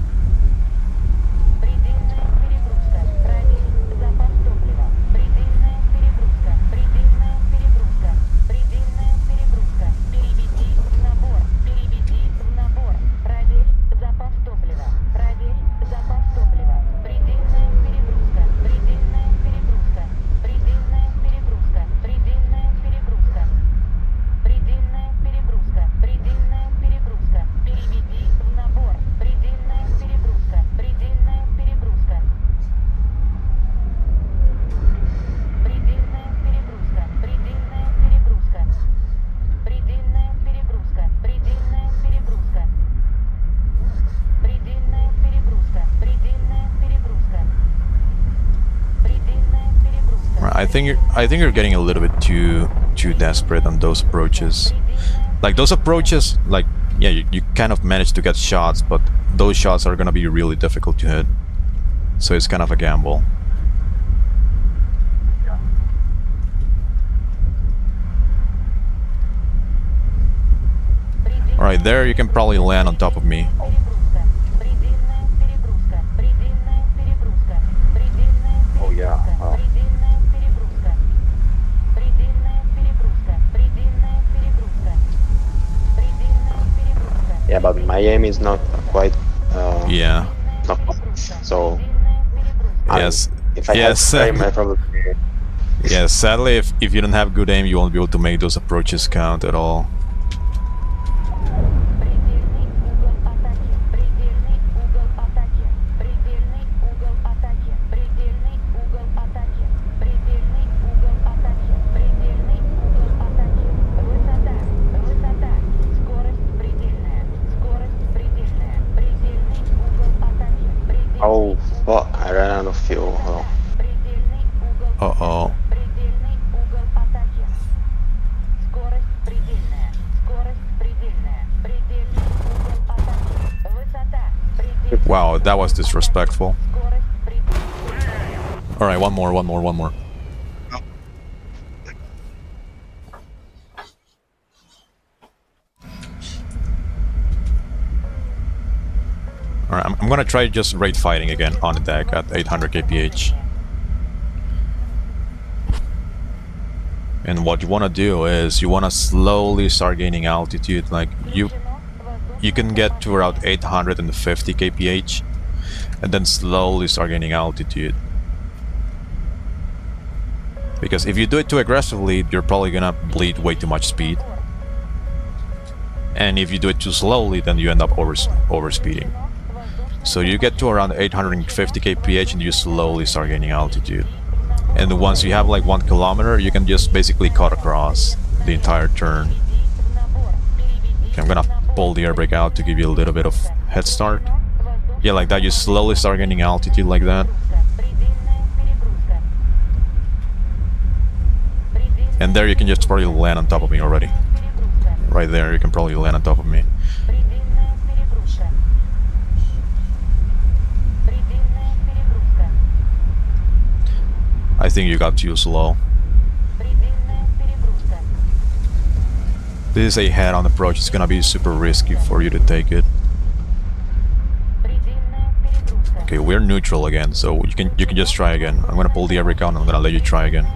Предельная перегрузка. Проверить запас топлива. Предельная перегрузка. Предельная перегрузка. Предельная перегрузка. Переведи в набор. Переведи в набор. Проверь запас топлива. Проверь запас топлива. Предельная перегрузка. Предельная перегрузка. Предельная перегрузка. Предельная перегрузка. Предельная перегрузка. Предельная перегрузка. Переведи в набор. Предельная перегрузка. Предельная перегрузка. Предельная перегрузка. Предельная перегрузка. Предельная перегрузка. Предельная перегрузка. Предельная перегрузка. Предельная перегрузка. Предельная перегрузка.
Right, I think you're getting a little bit too desperate on those approaches. Like those approaches, like yeah, you kind of manage to get shots, but those shots are gonna be really difficult to hit. So it's kind of a gamble. Alright, there you can probably land on top of me.
Перегрузка. Предельная перегрузка. Предельная перегрузка. Предельная
Oh yeah.
перегрузка. Предельная перегрузка. Предельная перегрузка. Предельная перегрузка. Предельная перегрузка.
Yeah, but my aim is not quite.
Yeah.
Not so.
Yes.
If I
Yes.
have frame, I probably.
Yes, sadly if you don't have good aim, you won't be able to make those approaches count at all.
Предельный угол атаки. Предельный угол атаки. Предельный угол атаки. Предельный угол атаки. Предельный угол атаки. Предельный угол атаки. Высота. Высота. Скорость предельная. Скорость предельная. Предельный угол атаки. Предельный
Oh fuck! I ran out of fuel. Oh.
Предельный угол
Uh-oh.
Предельный угол атаки. Скорость предельная. Скорость предельная. Предельный угол атаки. Высота. Предельная.
Wow, that was disrespectful.
Скорость предельная.
Alright, one more. Alright, I'm gonna try just rate fighting again on the deck at 800 kph. And what you wanna do is you wanna slowly start gaining altitude. Like you can get to around 850 kph and then slowly start gaining altitude. Because if you do it too aggressively, you're probably gonna bleed way too much speed. And if you do it too slowly, then you end up overspeeding. So you get to around 850 kph and you slowly start gaining altitude. And once you have like 1 kilometer, you can just basically cut across the entire turn. Okay, I'm gonna pull the air brake out to give you a little bit of head start. Yeah, like that, you slowly start gaining altitude like that. And there you can just probably land on top of me already. Right there, you can probably land on top of me. I think you got too slow. This is a head-on approach, it's gonna be super risky for you to take it. Okay, we're neutral again, so you can just try again. I'm gonna pull the air brake out and I'm gonna let you try again.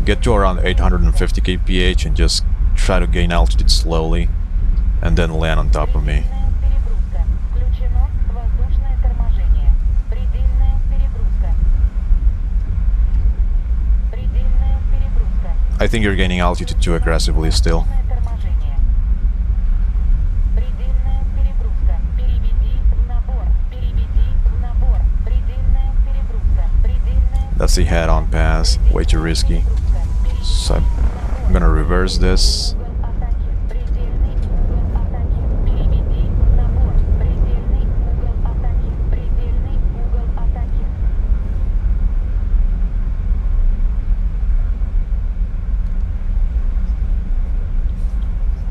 Get to around 850 kph and just try to gain altitude slowly and then land on top of me. I think you're gaining altitude too aggressively still. That's a head-on pass. Way too risky. So I'm gonna reverse this.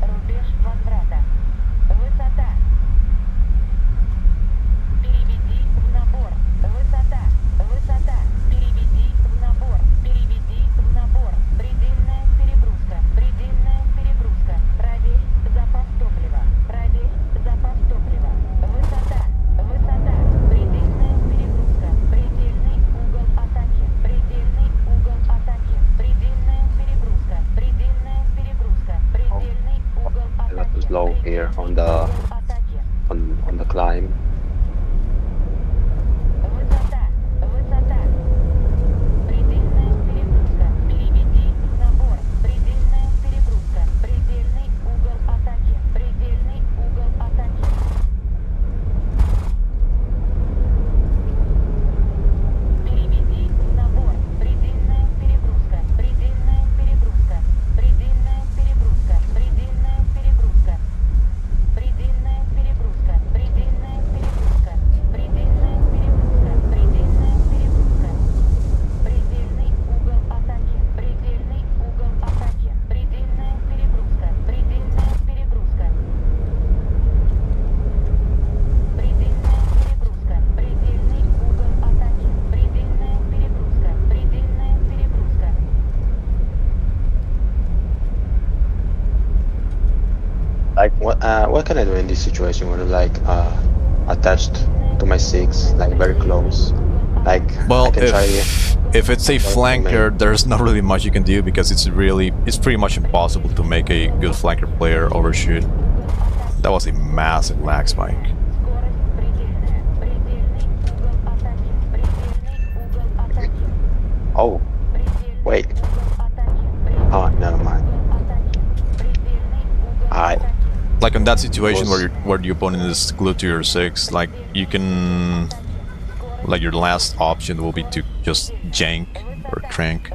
Рубеж возврата. Высота. Переведи в набор. Высота. Высота. Переведи в набор. Переведи в набор. Предельная перегрузка. Предельная перегрузка. Проверь запас топлива. Проверь запас топлива. Высота. Высота. Предельная перегрузка. Предельный угол атаки. Предельный угол атаки. Предельная перегрузка. Предельная перегрузка. Предельный угол
A lot
атаки.
is low here on the climb.
Высота, высота. Предельная перегрузка. Переведи в набор. Предельная перегрузка. Предельный угол атаки. Предельный угол атаки. Переведи в набор. Предельная перегрузка. Предельная перегрузка. Предельная перегрузка. Предельная перегрузка. Предельная перегрузка. Предельная перегрузка. Предельная перегрузка. Предельная перегрузка. Предельный угол атаки. Предельный угол атаки. Предельная перегрузка. Предельная перегрузка. Предельная перегрузка. Предельный угол атаки. Предельная перегрузка. Предельная перегрузка.
Like what can I do in this situation when I'm like attached to my 6, like very close? Like
Well,
I can try.
if it's a flanker, there's not really much you can do because it's pretty much impossible to make a good flanker player overshoot. That was a massive lag spike.
Скорость предельная. Предельный угол атаки. Предельный угол атаки.
Oh,
Предельный
wait.
угол атаки.
Oh, never mind.
Предельный угол
Alright.
атаки.
Like in that situation
Was-
where the opponent is glued to your 6, like you can, like your last option will be to just jank or crank.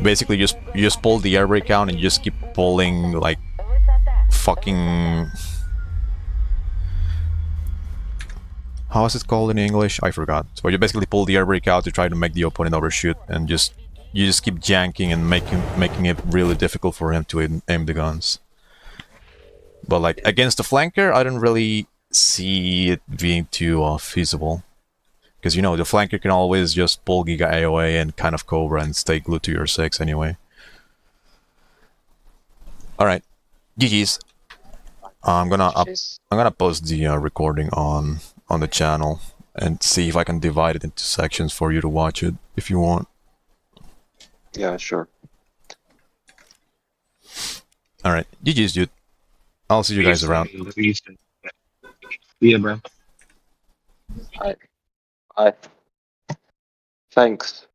Basically, you just pull the air brake out and you just keep pulling like
Высота.
fucking. How is it called in English? I forgot. So you basically pull the air brake out to try to make the opponent overshoot, and you just keep janking and making it really difficult for him to aim the guns. But like against the flanker, I don't really see it being too feasible, because you know the flanker can always just pull Giga AOA and kind of Cobra and stay glued to your 6 anyway. All right, GG's. I'm gonna post the recording on the channel and see if I can divide it into sections for you to watch it if you want.
Yeah, sure.
All right, GG's, dude. I'll see you guys around.
Yeah, bro.
Alright. Thanks.